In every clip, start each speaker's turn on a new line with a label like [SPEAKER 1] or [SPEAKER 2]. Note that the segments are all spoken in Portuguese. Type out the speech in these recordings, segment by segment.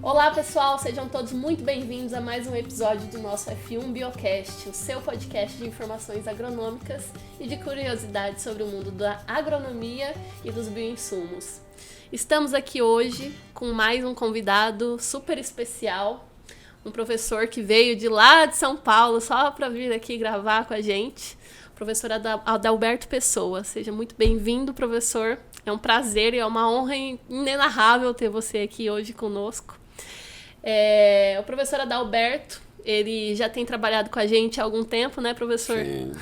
[SPEAKER 1] Olá pessoal, sejam todos muito bem-vindos a mais um episódio do nosso F1 Biocast, o seu podcast de informações agronômicas e de curiosidades sobre o mundo da agronomia e dos bioinsumos. Estamos aqui hoje com mais um convidado super especial, um professor que veio de lá de São Paulo só para vir aqui gravar com a gente, o professor Adalberto Pessoa. Seja muito bem-vindo, professor. É um prazer e é uma honra inenarrável ter você aqui hoje conosco. O professor Adalberto, ele já tem trabalhado com a gente há algum tempo, né, professor?
[SPEAKER 2] Sim.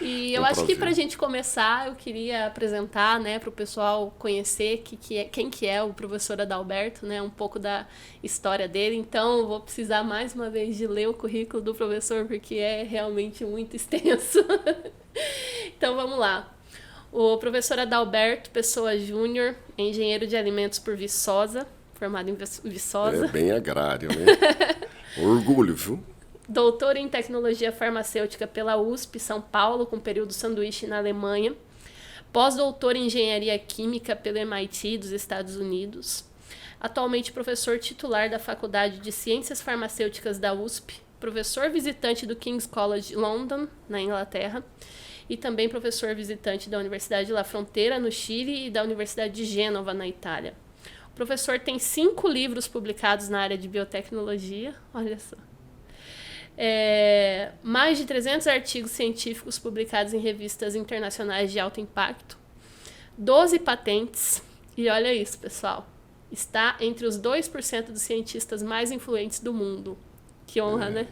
[SPEAKER 1] E eu acho que para a gente começar, eu queria apresentar, né, para o pessoal conhecer quem que é o professor Adalberto, né, um pouco da história dele. Então, eu vou precisar mais uma vez de ler o currículo do professor, porque é realmente muito extenso. Então, vamos lá. O professor Adalberto Pessoa Júnior é engenheiro de alimentos por Viçosa, formado em Viçosa.
[SPEAKER 2] É bem agrário, né? Orgulho, viu?
[SPEAKER 1] Doutor em tecnologia farmacêutica pela USP, São Paulo, com período sanduíche na Alemanha. Pós-doutor em engenharia química pelo MIT dos Estados Unidos. Atualmente professor titular da Faculdade de Ciências Farmacêuticas da USP. Professor visitante do King's College London, na Inglaterra. E também professor visitante da Universidade de La Fronteira, no Chile, e da Universidade de Gênova, na Itália. O professor tem 5 livros publicados na área de biotecnologia, olha só. Mais de 300 artigos científicos publicados em revistas internacionais de alto impacto, 12 patentes, e olha isso, pessoal, está entre os 2% dos cientistas mais influentes do mundo. Que honra, né?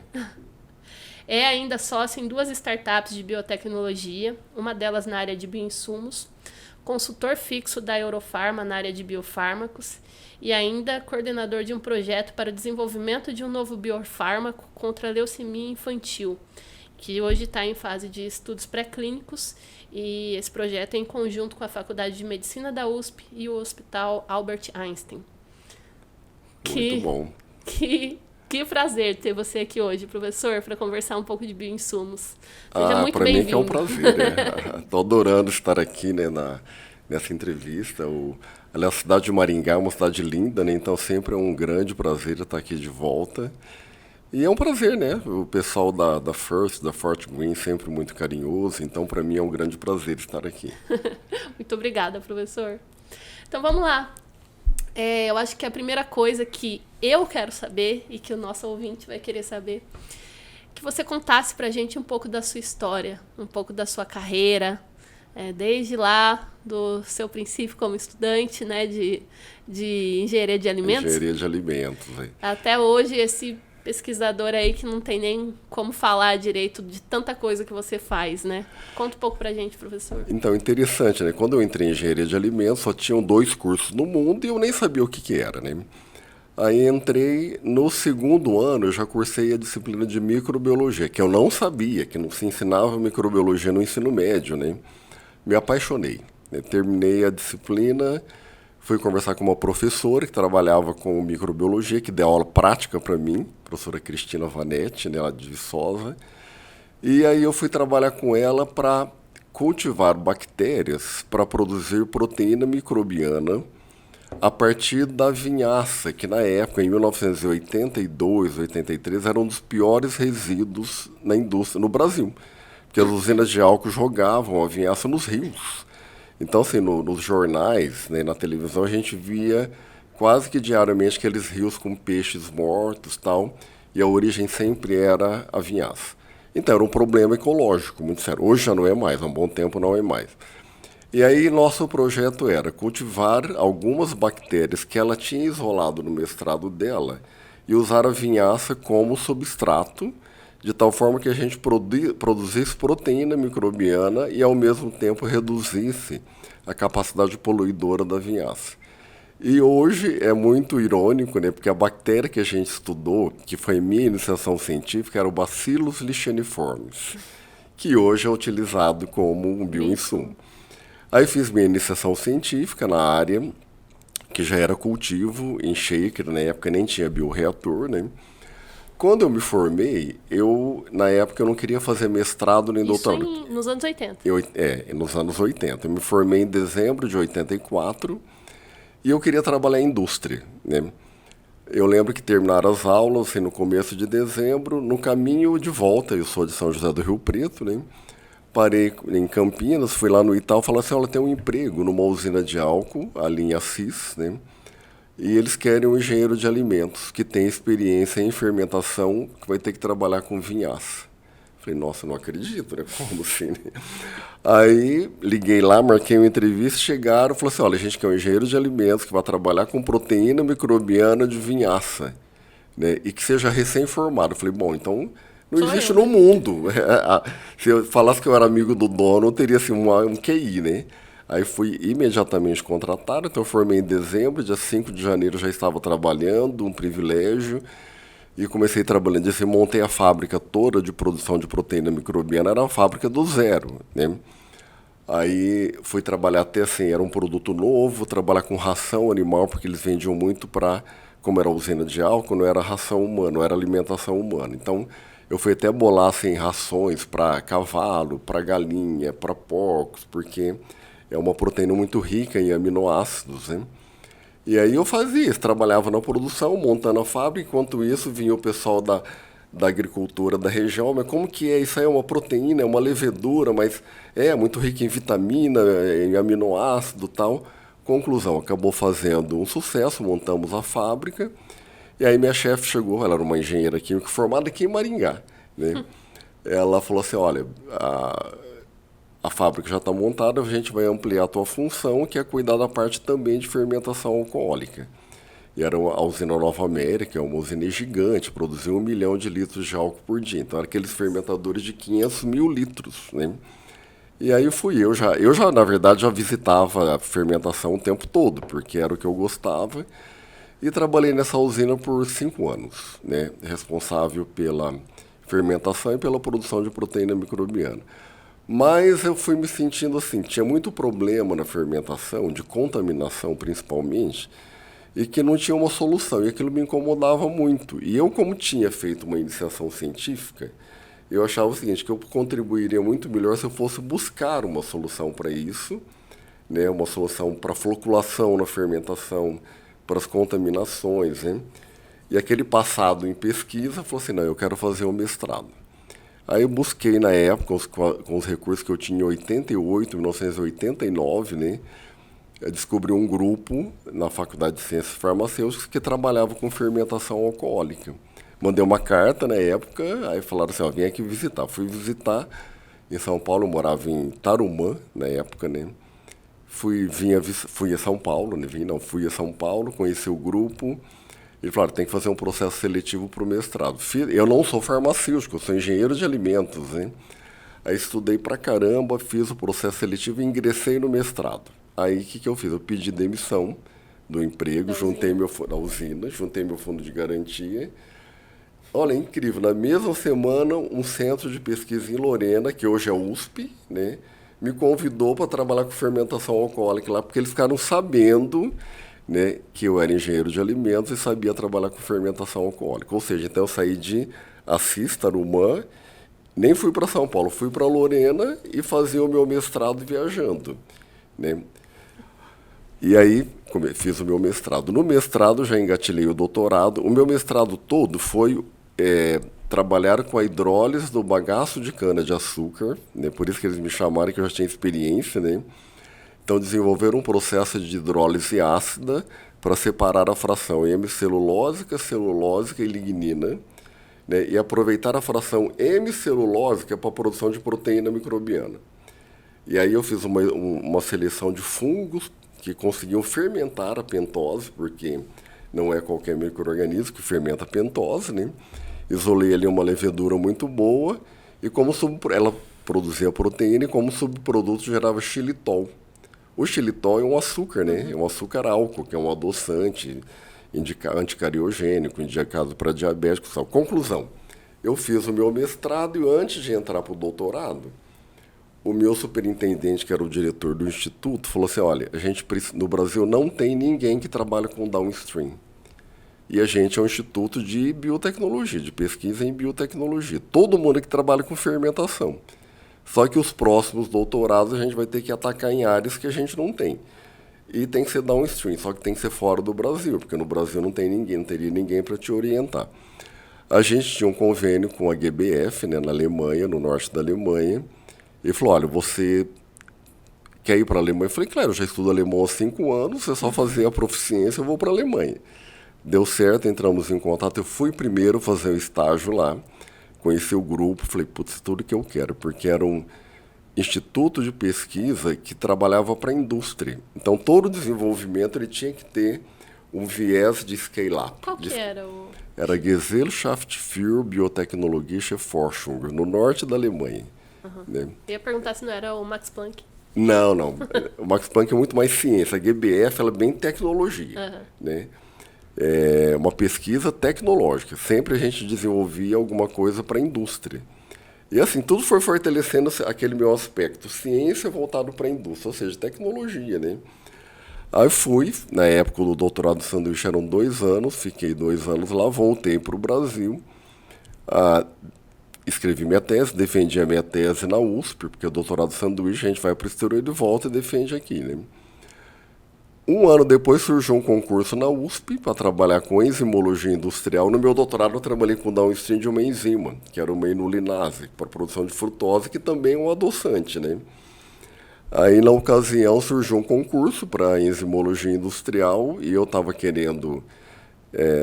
[SPEAKER 1] É ainda sócio em 2 startups de biotecnologia, uma delas na área de bioinsumos, consultor fixo da Eurofarma na área de biofármacos e ainda coordenador de um projeto para o desenvolvimento de um novo biofármaco contra a leucemia infantil, que hoje está em fase de estudos pré-clínicos, e esse projeto é em conjunto com a Faculdade de Medicina da USP e o Hospital Albert Einstein.
[SPEAKER 2] Muito bom.
[SPEAKER 1] Que prazer ter você aqui hoje, professor, para conversar um pouco de bioinsumos. Seja muito
[SPEAKER 2] para
[SPEAKER 1] bem-vindo.
[SPEAKER 2] mim que é um prazer. Estou adorando estar aqui, né, nessa entrevista. Aliás, a cidade de Maringá é uma cidade linda, né, então sempre é um grande prazer estar aqui de volta. E é um prazer, né? O pessoal da Fort Green sempre muito carinhoso, então para mim é um grande prazer estar aqui.
[SPEAKER 1] Muito obrigada, professor. Então vamos lá. Eu acho que a primeira coisa que eu quero saber e que o nosso ouvinte vai querer saber, que você contasse pra gente um pouco da sua história, um pouco da sua carreira, desde lá do seu princípio como estudante, né, de engenharia de alimentos.
[SPEAKER 2] Engenharia de alimentos.
[SPEAKER 1] Até hoje, esse pesquisador aí que não tem nem como falar direito de tanta coisa que você faz, né? Conta um pouco pra gente, professor.
[SPEAKER 2] Então, interessante, né? Quando eu entrei em engenharia de alimentos, só tinham 2 cursos no mundo e eu nem sabia o que era, né? Aí entrei, no segundo ano eu já cursei a disciplina de microbiologia, que eu não sabia, que não se ensinava microbiologia no ensino médio, né? Me apaixonei, né? Terminei a disciplina, fui conversar com uma professora que trabalhava com microbiologia, que deu aula prática para mim, professora Cristina Vanetti, né, lá de Viçosa. E aí eu fui trabalhar com ela para cultivar bactérias para produzir proteína microbiana a partir da vinhaça, que na época, em 1982, 83, era um dos piores resíduos na indústria no Brasil, porque as usinas de álcool jogavam a vinhaça nos rios. Então, assim, nos jornais, né, na televisão, a gente via quase que diariamente aqueles rios com peixes mortos e tal, e a origem sempre era a vinhaça. Então, era um problema ecológico, muito sério. Hoje já não é mais, há um bom tempo não é mais. E aí, nosso projeto era cultivar algumas bactérias que ela tinha isolado no mestrado dela e usar a vinhaça como substrato, de tal forma que a gente produzisse proteína microbiana e, ao mesmo tempo, reduzisse a capacidade poluidora da vinhaça. E hoje é muito irônico, né, porque a bactéria que a gente estudou, que foi minha iniciação científica, era o Bacillus licheniformis, que hoje é utilizado como um bioinsumo. Aí fiz minha iniciação científica na área, que já era cultivo em shaker, na época nem tinha bioreator, né? Quando eu me formei, na época eu não queria fazer mestrado nem doutorado.
[SPEAKER 1] Isso nos anos 80.
[SPEAKER 2] Nos anos 80. Eu me formei em dezembro de 84 e eu queria trabalhar em indústria, né? Eu lembro que terminaram as aulas assim, no começo de dezembro. No caminho de volta, eu sou de São José do Rio Preto, né? Parei em Campinas, fui lá no Itaú e falei assim, olha, tem um emprego numa usina de álcool, ali em Assis, né? E eles querem um engenheiro de alimentos que tem experiência em fermentação, que vai ter que trabalhar com vinhaça. Falei, nossa, não acredito, né? Como assim? Né? Aí liguei lá, marquei uma entrevista, chegaram e falaram assim, olha, a gente quer um engenheiro de alimentos que vai trabalhar com proteína microbiana de vinhaça, né? E que seja recém-formado. Eu falei, bom, então não
[SPEAKER 1] Sou
[SPEAKER 2] existe
[SPEAKER 1] eu,
[SPEAKER 2] no
[SPEAKER 1] né?
[SPEAKER 2] mundo. Se eu falasse que eu era amigo do dono, eu teria assim, um QI, né? Aí fui imediatamente contratado, então eu formei em dezembro, dia 5 de janeiro já estava trabalhando, um privilégio. E comecei trabalhando, assim, montei a fábrica toda de produção de proteína microbiana, era uma fábrica do zero, né? Aí fui trabalhar até assim, era um produto novo, trabalhar com ração animal, porque eles vendiam muito para, como era usina de álcool, não era ração humana, não era alimentação humana. Então, eu fui até bolar assim, rações para cavalo, para galinha, para porcos, porque é uma proteína muito rica em aminoácidos, né? E aí eu fazia isso, trabalhava na produção, montando a fábrica, enquanto isso vinha o pessoal da agricultura da região, mas como que é? Isso aí é uma proteína, é uma levedura, mas é muito rica em vitamina, em aminoácido e tal. Conclusão, acabou fazendo um sucesso, montamos a fábrica, e aí minha chefe chegou, ela era uma engenheira química formada aqui em Maringá, né? Ela falou assim, olha, a fábrica já está montada, a gente vai ampliar a tua função, que é cuidar da parte também de fermentação alcoólica. E era a usina Nova América, é uma usina gigante, produzia 1 milhão de litros de álcool por dia. Então, eram aqueles fermentadores de 500 mil litros, né? E aí fui eu já, na verdade, já visitava a fermentação o tempo todo, porque era o que eu gostava. E trabalhei nessa usina por 5 anos, né? Responsável pela fermentação e pela produção de proteína microbiana. Mas eu fui me sentindo assim, tinha muito problema na fermentação, de contaminação principalmente, e que não tinha uma solução, e aquilo me incomodava muito. E eu, como tinha feito uma iniciação científica, eu achava o seguinte, que eu contribuiria muito melhor se eu fosse buscar uma solução para isso, né, uma solução para a floculação na fermentação, para as contaminações, né? E aquele passado em pesquisa, falou assim, não, eu quero fazer um mestrado. Aí eu busquei na época, com os recursos que eu tinha em 88, 1989, né? Eu descobri um grupo na Faculdade de Ciências Farmacêuticas que trabalhava com fermentação alcoólica. Mandei uma carta na época, aí falaram assim, ó, vem aqui visitar. Fui visitar em São Paulo, eu morava em Tarumã na época, né? Fui a São Paulo, né? Fui a São Paulo, conheci o grupo. Ele falou, tem que fazer um processo seletivo para o mestrado. Eu não sou farmacêutico, eu sou engenheiro de alimentos, né? Aí estudei pra caramba, fiz o processo seletivo e ingressei no mestrado. Aí o que eu fiz? Eu pedi demissão do emprego, da usina, juntei meu fundo de garantia. Olha, é incrível, na mesma semana, um centro de pesquisa em Lorena, que hoje é USP, né, me convidou para trabalhar com fermentação alcoólica lá, porque eles ficaram sabendo, né, que eu era engenheiro de alimentos e sabia trabalhar com fermentação alcoólica. Ou seja, então eu saí de Assis, Tarumã, nem fui para São Paulo, fui para Lorena e fazia o meu mestrado viajando, né? E aí fiz o meu mestrado. No mestrado já engatilhei o doutorado. O meu mestrado todo foi trabalhar com a hidrólise do bagaço de cana-de-açúcar, né? Por isso que eles me chamaram, que eu já tinha experiência, né? Então, desenvolver um processo de hidrólise ácida para separar a fração hemicelulósica, celulósica e lignina, né, e aproveitar a fração hemicelulósica para a produção de proteína microbiana. E aí eu fiz uma seleção de fungos que conseguiam fermentar a pentose, porque não é qualquer micro-organismo que fermenta a pentose, né? Isolei ali uma levedura muito boa e ela produzia proteína e como subproduto gerava xilitol. O xilitol é um açúcar, né? É um açúcar álcool, que é um adoçante, anticariogênico, indicado para diabéticos. Conclusão, eu fiz o meu mestrado e antes de entrar para o doutorado, o meu superintendente, que era o diretor do instituto, falou assim, olha, no Brasil não tem ninguém que trabalha com downstream. E a gente é um instituto de biotecnologia, de pesquisa em biotecnologia. Todo mundo que trabalha com fermentação. Só que os próximos doutorados a gente vai ter que atacar em áreas que a gente não tem. e tem que ser downstream, só que tem que ser fora do Brasil, porque no Brasil não tem ninguém, não teria ninguém para te orientar. A gente tinha um convênio com a GBF, né, na Alemanha, no norte da Alemanha, e falou, olha, você quer ir para a Alemanha? Eu falei, claro, eu já estudo alemão há 5 anos, é só fazer a proficiência, eu vou para a Alemanha. Deu certo, entramos em contato, eu fui primeiro fazer o estágio lá, conheci o grupo, falei, putz, tudo que eu quero, porque era um instituto de pesquisa que trabalhava para a indústria. Então, todo o desenvolvimento ele tinha que ter um viés de scale-up.
[SPEAKER 1] Qual que era o...
[SPEAKER 2] Era Gesellschaft für Biotechnologische Forschung, no norte da Alemanha. Né?
[SPEAKER 1] Eu ia perguntar se não era o Max Planck.
[SPEAKER 2] Não, não. O Max Planck é muito mais ciência. A GBF ela é bem tecnologia. Né? É uma pesquisa tecnológica. Sempre a gente desenvolvia alguma coisa para a indústria. E assim, tudo foi fortalecendo aquele meu aspecto. Ciência voltado para a indústria, ou seja, tecnologia, né? Aí fui, na época do doutorado do sanduíche eram 2 anos, fiquei 2 anos lá, voltei para o Brasil, escrevi minha tese, defendi a minha tese na USP, porque o doutorado do sanduíche a gente vai para o exterior e volta e defende aqui, né? 1 ano depois surgiu um concurso na USP para trabalhar com enzimologia industrial. No meu doutorado eu trabalhei com downstream de uma enzima, que era uma inulinase, para produção de frutose, que também é um adoçante, né? Aí, na ocasião, surgiu um concurso para enzimologia industrial e eu estava querendo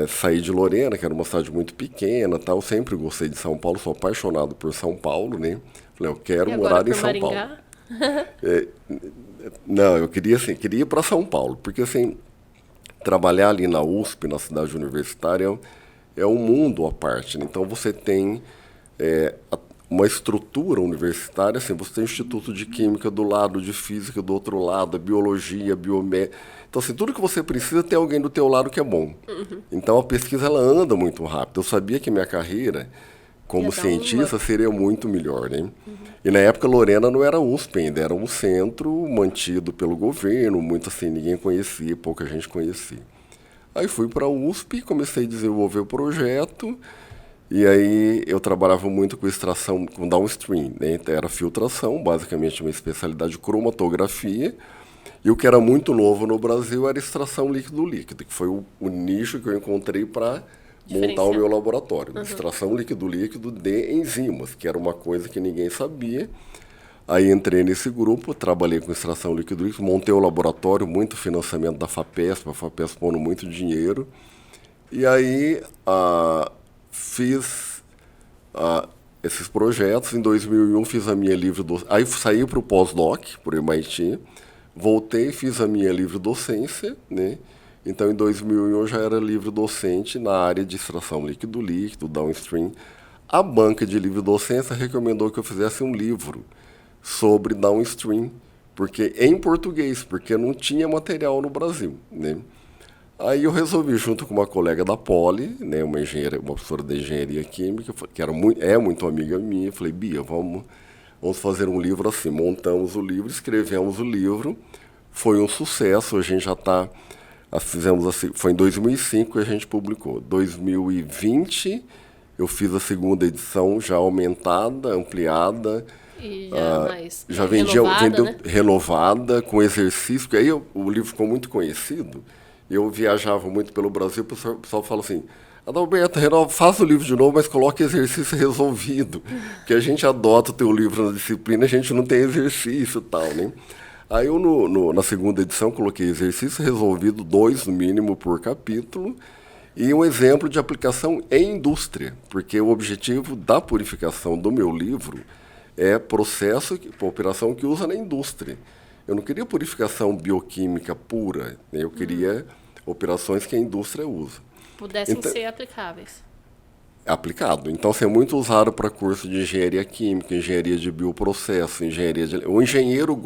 [SPEAKER 2] sair de Lorena, que era uma cidade muito pequena, tal. Eu sempre gostei de São Paulo, sou apaixonado por São Paulo, né? Falei, eu quero morar em São
[SPEAKER 1] Maringá?
[SPEAKER 2] Paulo. Não, eu queria ir para São Paulo, porque assim, trabalhar ali na USP, na cidade universitária, é um mundo à parte, né? Então, você tem uma estrutura universitária, assim, você tem instituto de química do lado, de física do outro lado, biologia, biomédica. Então, assim, tudo que você precisa tem alguém do teu lado que é bom. Então, a pesquisa ela anda muito rápido. Eu sabia que minha carreira como cientista seria muito melhor, né? E na época Lorena não era USP ainda, era um centro mantido pelo governo, muito assim, ninguém conhecia, pouca gente conhecia. Aí fui para a USP, comecei a desenvolver o projeto. E aí eu trabalhava muito com extração, com downstream, né? Então, era filtração, basicamente uma especialidade de cromatografia. E o que era muito novo no Brasil era extração líquido-líquido, que foi o nicho que eu encontrei para montar o meu laboratório. Extração líquido-líquido de enzimas, que era uma coisa que ninguém sabia. Aí entrei nesse grupo, trabalhei com extração líquido-líquido, montei o laboratório, muito financiamento da FAPESP, a FAPESP pondo muito dinheiro. E aí fiz esses projetos. Em 2001 fiz a minha livre docência. Aí saí para o pós-doc, por MIT. Voltei, fiz a minha livre docência, né? Então, em 2001 eu já era livre docente na área de extração líquido-líquido, downstream. A banca de livre docência recomendou que eu fizesse um livro sobre downstream, porque em português, porque não tinha material no Brasil, né? Aí eu resolvi, junto com uma colega da Poli, né, uma professora de engenharia química, que é muito amiga minha, falei, Bia, vamos fazer um livro assim. Montamos o livro, escrevemos o livro, foi um sucesso, a gente já está... Fizemos assim, foi em 2005 que a gente publicou. 2020 eu fiz a segunda edição já aumentada, ampliada.
[SPEAKER 1] E já mais
[SPEAKER 2] já
[SPEAKER 1] vendeu, né?
[SPEAKER 2] Renovada, com exercício, porque aí o livro ficou muito conhecido. Eu viajava muito pelo Brasil, o pessoal fala assim, Adalberto, faz o livro de novo, mas coloque exercício resolvido. Porque a gente adota o teu livro na disciplina, a gente não tem exercício e tal, né? Aí eu, na segunda edição, coloquei exercício resolvido, 2 no mínimo por capítulo, e um exemplo de aplicação em indústria, porque o objetivo da purificação do meu livro é operação que usa na indústria. Eu não queria purificação bioquímica pura, né? Eu queria operações que a indústria usa.
[SPEAKER 1] Pudessem ser aplicáveis.
[SPEAKER 2] Aplicado. Então, é muito usado para curso de engenharia química, engenharia de bioprocesso, O engenheiro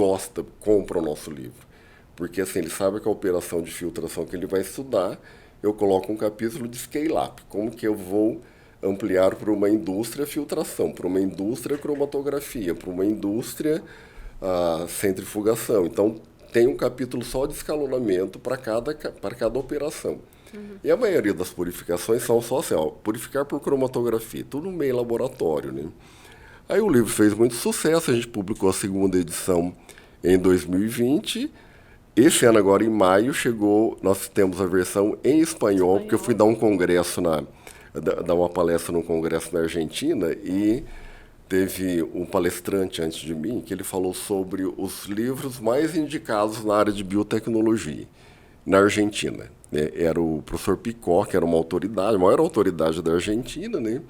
[SPEAKER 2] compra o nosso livro. Porque, assim, ele sabe que a operação de filtração que ele vai estudar, eu coloco um capítulo de scale-up. Como que eu vou ampliar para uma indústria filtração, para uma indústria cromatografia, para uma indústria centrifugação. Então, tem um capítulo só de escalonamento para cada operação. E a maioria das purificações são só assim, purificar por cromatografia, tudo meio laboratório, né? Aí o livro fez muito sucesso, a gente publicou a segunda edição em 2020, Esse ano agora, em maio, chegou, nós temos a versão em espanhol, porque eu fui dar um congresso, dar uma palestra num congresso na Argentina, e teve um palestrante antes de mim que ele falou sobre os livros mais indicados na área de biotecnologia na Argentina, né? Era o professor Picó, que era uma autoridade, a maior autoridade da Argentina, né?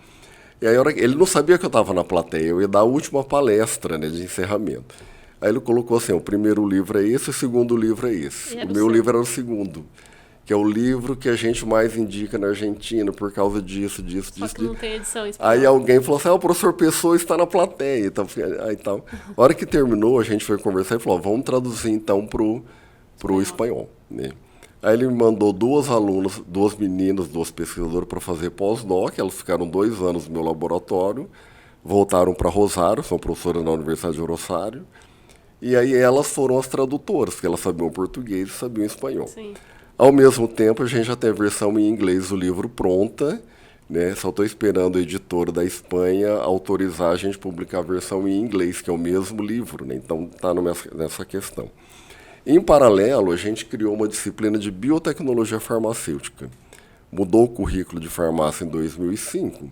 [SPEAKER 2] E aí ele não sabia que eu estava na plateia, eu ia dar a última palestra, né, de encerramento. Aí ele colocou assim, o primeiro livro é esse, o segundo livro é esse. O meu livro era o segundo, que é o livro que a gente mais indica na Argentina por causa disso.
[SPEAKER 1] Só que não tem edição em espanhol.
[SPEAKER 2] Aí alguém falou assim, o professor Pessoa está na plateia. Então, a hora que terminou, a gente foi conversar e falou, vamos traduzir então pro espanhol, né? Aí ele me mandou duas alunas, duas meninas, duas pesquisadoras para fazer pós-doc. Elas ficaram 2 anos no meu laboratório, voltaram para Rosário, são professoras na Universidade de Rosário. E aí elas foram as tradutoras, que elas sabiam português e sabiam espanhol.
[SPEAKER 1] Sim.
[SPEAKER 2] Ao mesmo tempo, a gente já tem a versão em inglês do livro pronta, né? Só estou esperando o editor da Espanha autorizar a gente publicar a versão em inglês, que é o mesmo livro, né? Então está nessa questão. Em paralelo, a gente criou uma disciplina de biotecnologia farmacêutica. Mudou o currículo de farmácia em 2005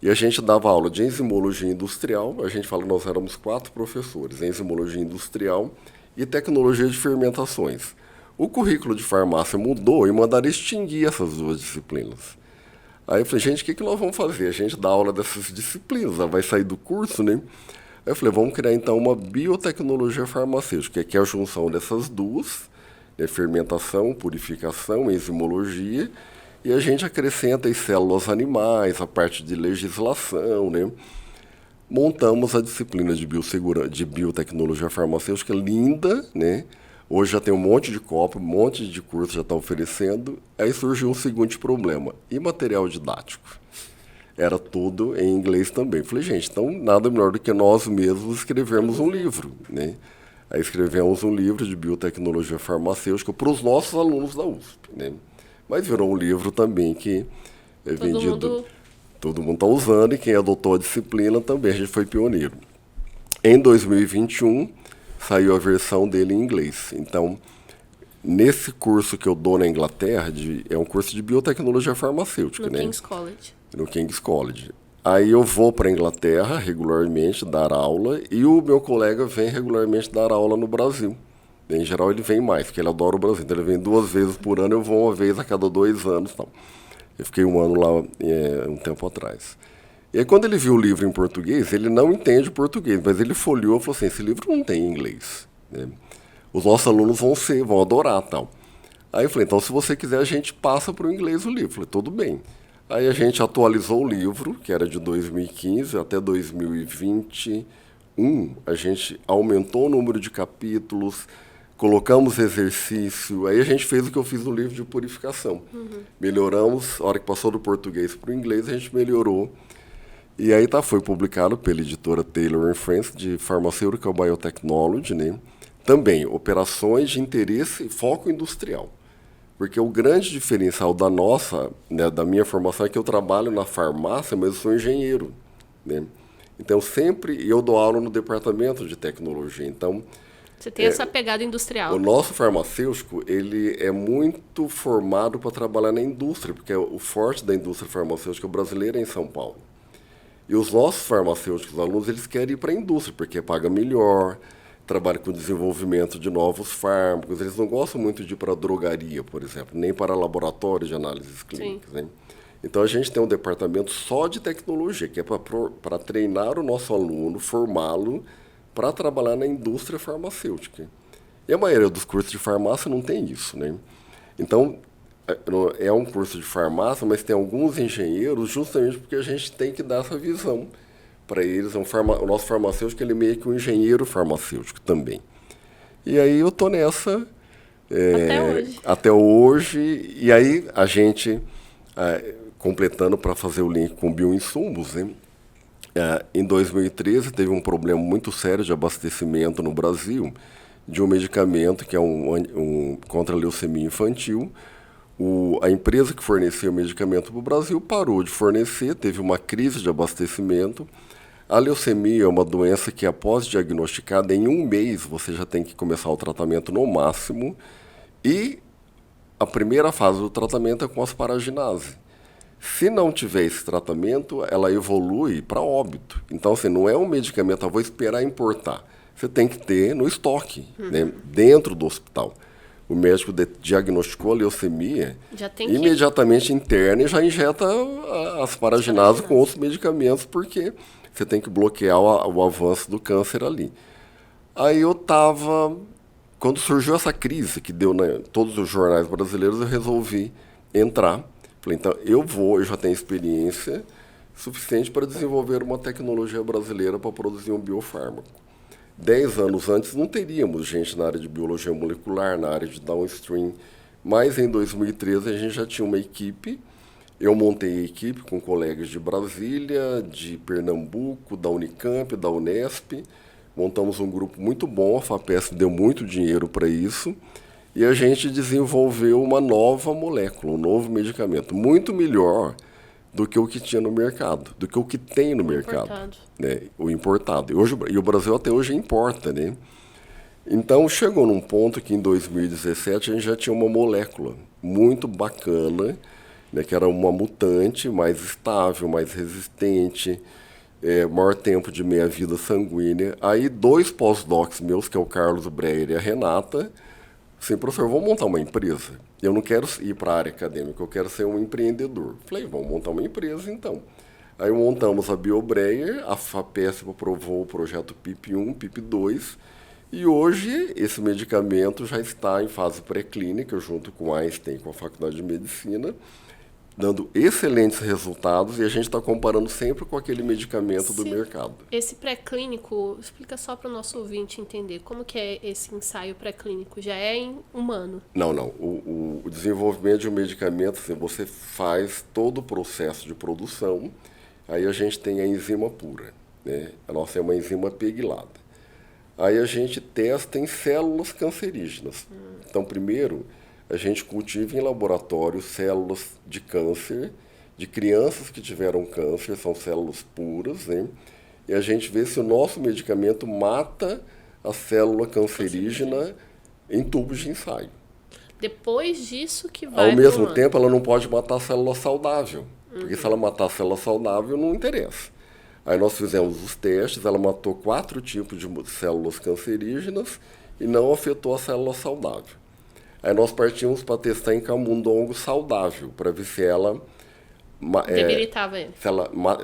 [SPEAKER 2] e a gente dava aula de enzimologia industrial. A gente fala, nós éramos 4 professores, enzimologia industrial e tecnologia de fermentações. O currículo de farmácia mudou e mandaram extinguir essas 2 disciplinas. Aí eu falei, gente, o que nós vamos fazer? A gente dá aula dessas disciplinas, vai sair do curso, né? Aí eu falei, vamos criar então uma biotecnologia farmacêutica, que é a junção dessas 2, né, fermentação, purificação, enzimologia, e a gente acrescenta as células animais, a parte de legislação, né? Montamos a disciplina de biotecnologia farmacêutica linda, né? Hoje já tem um monte de copo, um monte de curso já está oferecendo. Aí surgiu um seguinte problema, e material didático? Era tudo em inglês também. Falei, gente, então nada melhor do que nós mesmos escrevermos um livro, né? Aí escrevemos um livro de biotecnologia farmacêutica para os nossos alunos da USP, né? Mas virou um livro também que é vendido, todo mundo está usando, e quem adotou a disciplina também, a gente foi pioneiro. Em 2021, saiu a versão dele em inglês. Então, nesse curso que eu dou na Inglaterra, é um curso de biotecnologia farmacêutica,
[SPEAKER 1] no
[SPEAKER 2] né?
[SPEAKER 1] King's College.
[SPEAKER 2] No King's College. Aí eu vou para a Inglaterra regularmente dar aula, e o meu colega vem regularmente dar aula no Brasil. Em geral ele vem mais, porque ele adora o Brasil. Então ele vem 2 vezes por ano, eu vou uma vez a cada 2 anos. Tal. Eu fiquei 1 ano lá um tempo atrás. E aí quando ele viu o livro em português, ele não entende português, mas ele folheou e falou assim, esse livro não tem inglês, né? Os nossos alunos vão adorar, tal. Aí eu falei, então se você quiser a gente passa para o inglês o livro. Eu falei, tudo bem. Aí a gente atualizou o livro, que era de 2015 até 2021, a gente aumentou o número de capítulos, colocamos exercício, aí a gente fez o que eu fiz no livro de purificação. Melhoramos, a hora que passou do português para o inglês, a gente melhorou. E aí foi publicado pela editora Taylor & Friends, de Pharmaceutical Biotechnology, né? Também, operações de interesse e foco industrial. Porque o grande diferencial da nossa, né, da minha formação, é que eu trabalho na farmácia, mas eu sou engenheiro, né? Então, eu dou aula no departamento de tecnologia. Então,
[SPEAKER 1] você tem essa pegada industrial.
[SPEAKER 2] O nosso farmacêutico, ele é muito formado para trabalhar na indústria, porque o forte da indústria farmacêutica brasileira é em São Paulo. E os nossos farmacêuticos alunos, eles querem ir para a indústria, porque paga melhor, trabalha com desenvolvimento de novos fármacos. Eles não gostam muito de ir para a drogaria, por exemplo, nem para laboratório de análises clínicas, né? Então, a gente tem um departamento só de tecnologia, que é para treinar o nosso aluno, formá-lo para trabalhar na indústria farmacêutica. E a maioria dos cursos de farmácia não tem isso, né? Então, é um curso de farmácia, mas tem alguns engenheiros, justamente porque a gente tem que dar essa visão para eles. O nosso farmacêutico, ele é meio que um engenheiro farmacêutico também. E aí eu estou nessa até hoje. E aí a gente, completando para fazer o link com bioinsumos, né? Em 2013 teve um problema muito sério de abastecimento no Brasil de um medicamento que é contra a leucemia infantil. A empresa que fornecia o medicamento para o Brasil parou de fornecer, teve uma crise de abastecimento. A leucemia é uma doença que, após diagnosticada, em 1 mês você já tem que começar o tratamento no máximo. E a primeira fase do tratamento é com asparaginase. Se não tiver esse tratamento, ela evolui para óbito. Então, assim, não é um medicamento, vou esperar importar. Você tem que ter no estoque, né, dentro do hospital. O médico diagnosticou a leucemia, imediatamente interna e já injeta a asparaginase com outros medicamentos, porque você tem que bloquear o avanço do câncer ali. Aí quando surgiu essa crise que deu em todos os jornais brasileiros, eu resolvi entrar. Falei, então eu já tenho experiência suficiente para desenvolver uma tecnologia brasileira para produzir um biofármaco. 10 anos antes não teríamos gente na área de biologia molecular, na área de downstream, mas em 2013 a gente já tinha uma equipe. Eu montei a equipe com colegas de Brasília, de Pernambuco, da Unicamp, da Unesp. Montamos um grupo muito bom, a FAPESP deu muito dinheiro para isso. E a gente desenvolveu uma nova molécula, um novo medicamento, muito melhor do que o que tinha no mercado, do que o que tem no mercado. Né? O importado. E o Brasil até hoje importa, né? Então, chegou num ponto que em 2017 a gente já tinha uma molécula muito bacana, né, que era uma mutante mais estável, mais resistente, maior tempo de meia-vida sanguínea. Aí 2 pós-docs meus, que é o Carlos Breyer e a Renata, assim, professor, vamos montar uma empresa? Eu não quero ir para a área acadêmica, eu quero ser um empreendedor. Falei, vamos montar uma empresa então. Aí montamos a BioBreyer, a FAPESP aprovou o projeto PIP1, PIP2, e hoje esse medicamento já está em fase pré-clínica, junto com a Einstein, com a Faculdade de Medicina, dando excelentes resultados, e a gente está comparando sempre com aquele medicamento do mercado.
[SPEAKER 1] Esse pré-clínico, explica só para o nosso ouvinte entender, como que é esse ensaio pré-clínico? Já é em humano?
[SPEAKER 2] Não. O desenvolvimento de um medicamento, assim, você faz todo o processo de produção, aí a gente tem a enzima pura, né? A nossa é uma enzima peguilada. Aí a gente testa em células cancerígenas. Então, primeiro, a gente cultiva em laboratório células de câncer, de crianças que tiveram câncer, são células puras, né? E a gente vê se o nosso medicamento mata a célula cancerígena em tubos de ensaio.
[SPEAKER 1] Depois disso que vai...
[SPEAKER 2] Ao mesmo tempo, ela não pode matar a célula saudável, porque se ela matar a célula saudável, não interessa. Aí nós fizemos os testes, ela matou 4 tipos de células cancerígenas e não afetou a célula saudável. Aí nós partimos para testar em camundongo saudável, para ver se ela...
[SPEAKER 1] debilitava ele.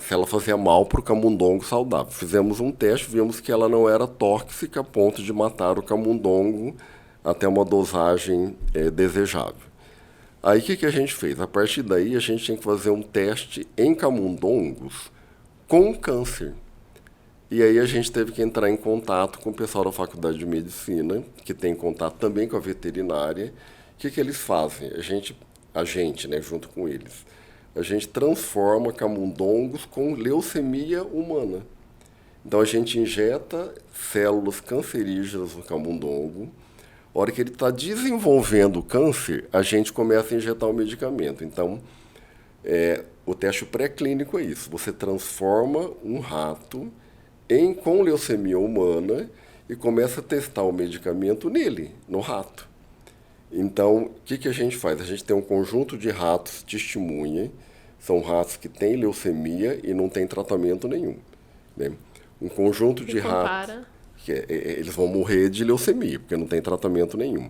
[SPEAKER 2] Se ela fazia mal para o camundongo saudável. Fizemos um teste, vimos que ela não era tóxica a ponto de matar o camundongo até uma dosagem desejável. Aí o que a gente fez? A partir daí a gente tinha que fazer um teste em camundongos com câncer. E aí a gente teve que entrar em contato com o pessoal da Faculdade de Medicina, que tem contato também com a veterinária. O que eles fazem? A gente, né, junto com eles, a gente transforma camundongos com leucemia humana. Então a gente injeta células cancerígenas no camundongo. A hora que ele está desenvolvendo o câncer, a gente começa a injetar o medicamento. Então, o teste pré-clínico é isso. Você transforma um rato com leucemia humana e começa a testar o medicamento nele, no rato. Então, o que a gente faz? A gente tem um conjunto de ratos testemunha, são ratos que têm leucemia e não têm tratamento nenhum, né? Um conjunto de ratos que eles vão morrer de leucemia, porque não tem tratamento nenhum.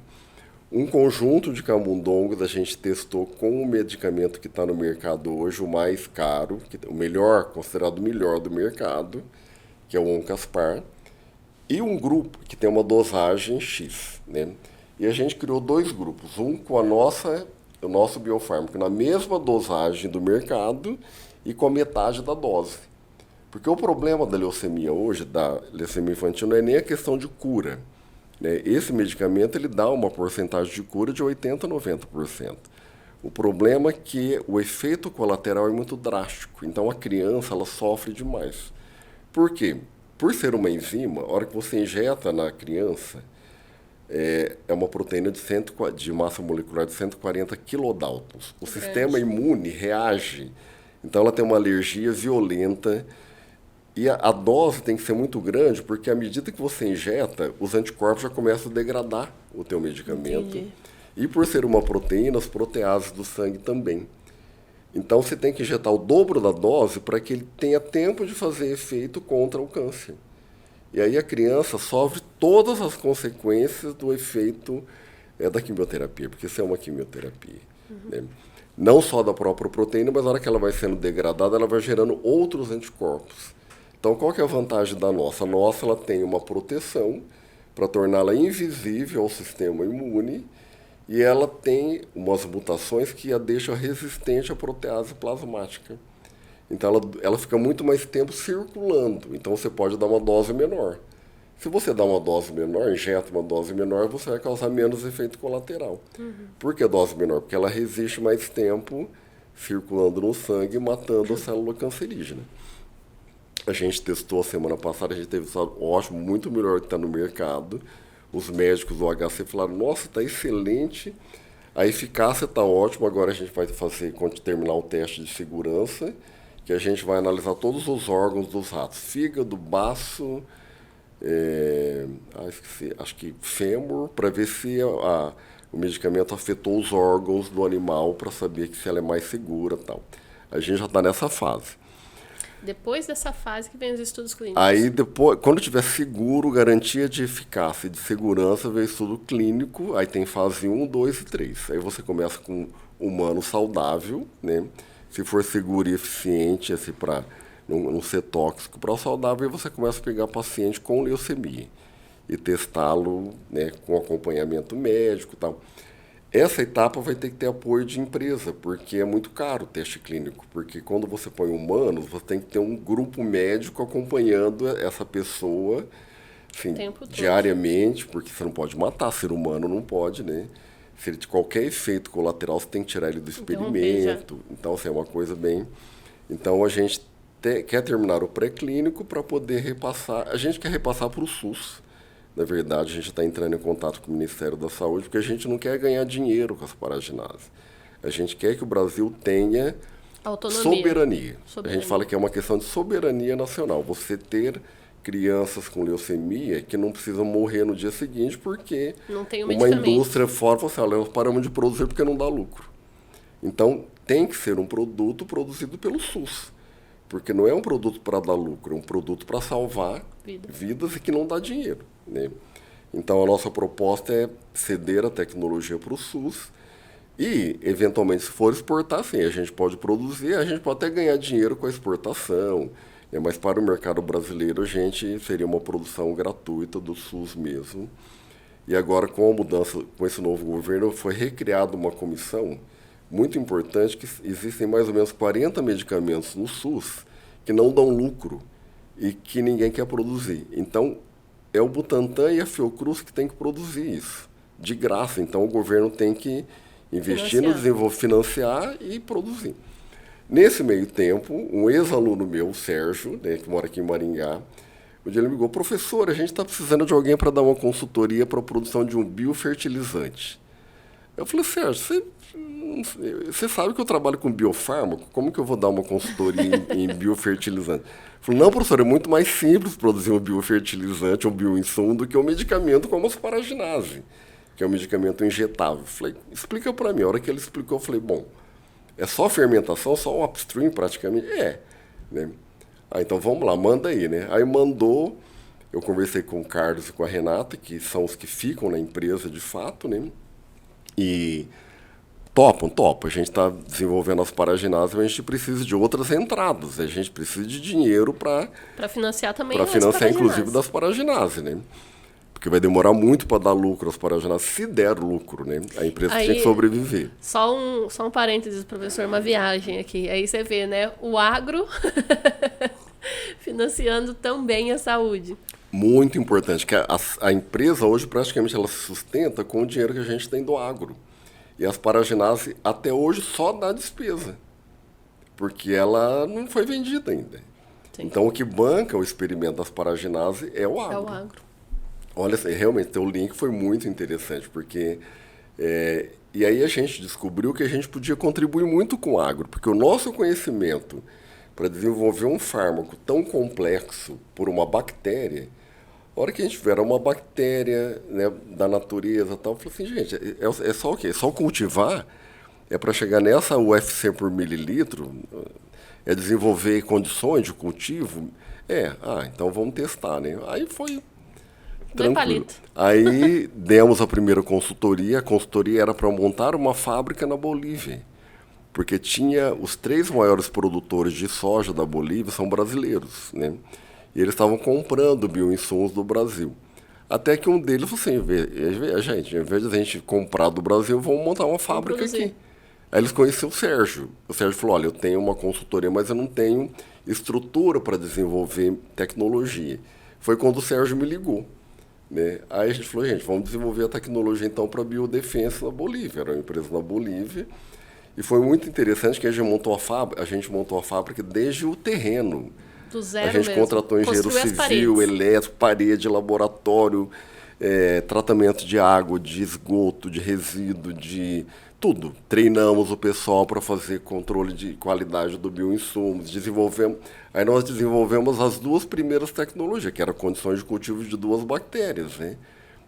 [SPEAKER 2] Um conjunto de camundongos a gente testou com o medicamento que está no mercado hoje, o mais caro, o melhor, considerado o melhor do mercado, que é o Oncaspar, e um grupo que tem uma dosagem X, né? E a gente criou 2 grupos, um com o nosso biofármaco na mesma dosagem do mercado e com a metade da dose. Porque o problema da leucemia hoje, da leucemia infantil, não é nem a questão de cura, né? Esse medicamento ele dá uma porcentagem de cura de 80% a 90%. O problema é que o efeito colateral é muito drástico, então a criança ela sofre demais. Por quê? Por ser uma enzima, a hora que você injeta na criança, é uma proteína de massa molecular de 140 kilodaltons. O sistema imune reage, então ela tem uma alergia violenta. E a dose tem que ser muito grande, porque à medida que você injeta, os anticorpos já começam a degradar o teu medicamento.
[SPEAKER 1] Entendi.
[SPEAKER 2] E por ser uma proteína, as proteases do sangue também. Então você tem que injetar o dobro da dose para que ele tenha tempo de fazer efeito contra o câncer. E aí a criança sofre todas as consequências do efeito da quimioterapia, porque isso é uma quimioterapia. Né? Não só da própria proteína, mas na hora que ela vai sendo degradada, ela vai gerando outros anticorpos. Então, qual que é a vantagem da nossa? A nossa ela tem uma proteção para torná-la invisível ao sistema imune e ela tem umas mutações que a deixam resistente à protease plasmática. Então, ela fica muito mais tempo circulando. Então, você pode dar uma dose menor. Se você dá uma dose menor, injeta uma dose menor, você vai causar menos efeito colateral. Por que dose menor? Porque ela resiste mais tempo circulando no sangue, matando a célula cancerígena. A gente testou a semana passada, a gente teve resultado ótimo, muito melhor que está no mercado. Os médicos do HC falaram, nossa, está excelente, a eficácia está ótima, agora a gente vai fazer, quando terminar o teste de segurança, que a gente vai analisar todos os órgãos dos ratos, fígado, baço, esqueci, acho que fêmur, para ver se o medicamento afetou os órgãos do animal, para saber que se ela é mais segura e tal. A gente já está nessa fase.
[SPEAKER 1] Depois dessa fase que vem os estudos clínicos.
[SPEAKER 2] Aí depois, quando tiver seguro, garantia de eficácia e de segurança, vem estudo clínico, aí tem fase 1, 2 e 3. Aí você começa com humano saudável, né? Se for seguro e eficiente, assim, para não ser tóxico para o saudável, aí você começa a pegar paciente com leucemia e testá-lo, né, com acompanhamento médico e tal. Essa etapa vai ter que ter apoio de empresa, porque é muito caro o teste clínico, porque quando você põe humanos, você tem que ter um grupo médico acompanhando essa pessoa, assim, diariamente, porque você não pode matar, ser humano não pode, né? Se ele de qualquer efeito colateral, você tem que tirar ele do experimento. Então, assim, é uma coisa bem... Então, a gente quer terminar o pré-clínico para poder repassar... A gente quer repassar para o SUS. Na verdade, a gente está entrando em contato com o Ministério da Saúde porque a gente não quer ganhar dinheiro com as paraginases. A gente quer que o Brasil tenha soberania. A gente fala que é uma questão de soberania nacional. Você ter crianças com leucemia que não precisam morrer no dia seguinte porque
[SPEAKER 1] não tem
[SPEAKER 2] uma indústria fora fala assim, olha, nós paramos de produzir porque não dá lucro. Então, tem que ser um produto produzido pelo SUS. Porque não é um produto para dar lucro, é um produto para salvar vidas e que não dá dinheiro. Né? Então, a nossa proposta é ceder a tecnologia para o SUS e, eventualmente, se for exportar, sim, a gente pode produzir, a gente pode até ganhar dinheiro com a exportação, né? Mas para o mercado brasileiro, a gente seria uma produção gratuita do SUS mesmo. E agora, com a mudança, com esse novo governo, foi recriada uma comissão muito importante que existem mais ou menos 40 medicamentos no SUS que não dão lucro e que ninguém quer produzir. Então, é o Butantan e a Fiocruz que tem que produzir isso, de graça. Então, o governo tem que investir no desenvolvimento, financiar e produzir. Nesse meio tempo, um ex-aluno meu, o Sérgio, né, que mora aqui em Maringá, um dia ele me ligou, professor, a gente está precisando de alguém para dar uma consultoria para a produção de um biofertilizante. Eu falei, Sérgio, você sabe que eu trabalho com biofármaco? Como que eu vou dar uma consultoria em biofertilizante? Ele falou, não, professor, é muito mais simples produzir um biofertilizante, um bioinsumo, do que um medicamento como a asparaginase, que é um medicamento injetável. Eu falei, explica para mim. A hora que ele explicou, eu falei, bom, é só fermentação, só um upstream praticamente? Né? Então vamos lá, manda aí, né? Aí mandou, eu conversei com o Carlos e com a Renata, que são os que ficam na empresa de fato, né? E topam. A gente está desenvolvendo as paraginases, mas a gente precisa de outras entradas. A gente precisa de dinheiro para
[SPEAKER 1] financiar também
[SPEAKER 2] para financiar, inclusive, das paraginases, né? Porque vai demorar muito para dar lucro às paraginases, se der lucro, né? A empresa tem que sobreviver.
[SPEAKER 1] Só um parênteses, professor, uma viagem aqui. Aí você vê, né? O agro financiando também a saúde.
[SPEAKER 2] Muito importante, que a empresa hoje praticamente ela se sustenta com o dinheiro que a gente tem do agro. E as paraginases até hoje só dá despesa, porque ela não foi vendida ainda. Sim. Então o que banca o experimento das paraginases é o agro.
[SPEAKER 1] É o agro.
[SPEAKER 2] Olha, realmente o link foi muito interessante, porque... e aí a gente descobriu que a gente podia contribuir muito com o agro, porque o nosso conhecimento para desenvolver um fármaco tão complexo por uma bactéria. A hora que a gente vier uma bactéria, né, da natureza e tal, eu falei assim, gente, é só o quê? É só cultivar? É para chegar nessa UFC por mililitro? É desenvolver condições de cultivo? Então vamos testar, né? Aí foi tranquilo. Aí demos a primeira consultoria. A consultoria era para montar uma fábrica na Bolívia, porque tinha os 3 maiores produtores de soja da Bolívia são brasileiros, né? E eles estavam comprando bioinsumos do Brasil. Até que um deles falou assim, gente, em vez de a gente comprar do Brasil, vamos montar uma fábrica aqui. Aí eles conheceram o Sérgio. O Sérgio falou, olha, eu tenho uma consultoria, mas eu não tenho estrutura para desenvolver tecnologia. Foi quando o Sérgio me ligou, né? Aí a gente falou, gente, vamos desenvolver a tecnologia então para biodefensa na Bolívia. Era uma empresa na Bolívia. E foi muito interessante que a gente montou a fábrica desde o terreno.
[SPEAKER 1] Do zero
[SPEAKER 2] a gente
[SPEAKER 1] mesmo.
[SPEAKER 2] Contratou engenheiro civil, elétrico, parede, laboratório, tratamento de água, de esgoto, de resíduo, de tudo. Treinamos o pessoal para fazer controle de qualidade do bioinsumos, aí nós desenvolvemos as 2 primeiras tecnologias, que eram condições de cultivo de 2 bactérias, né?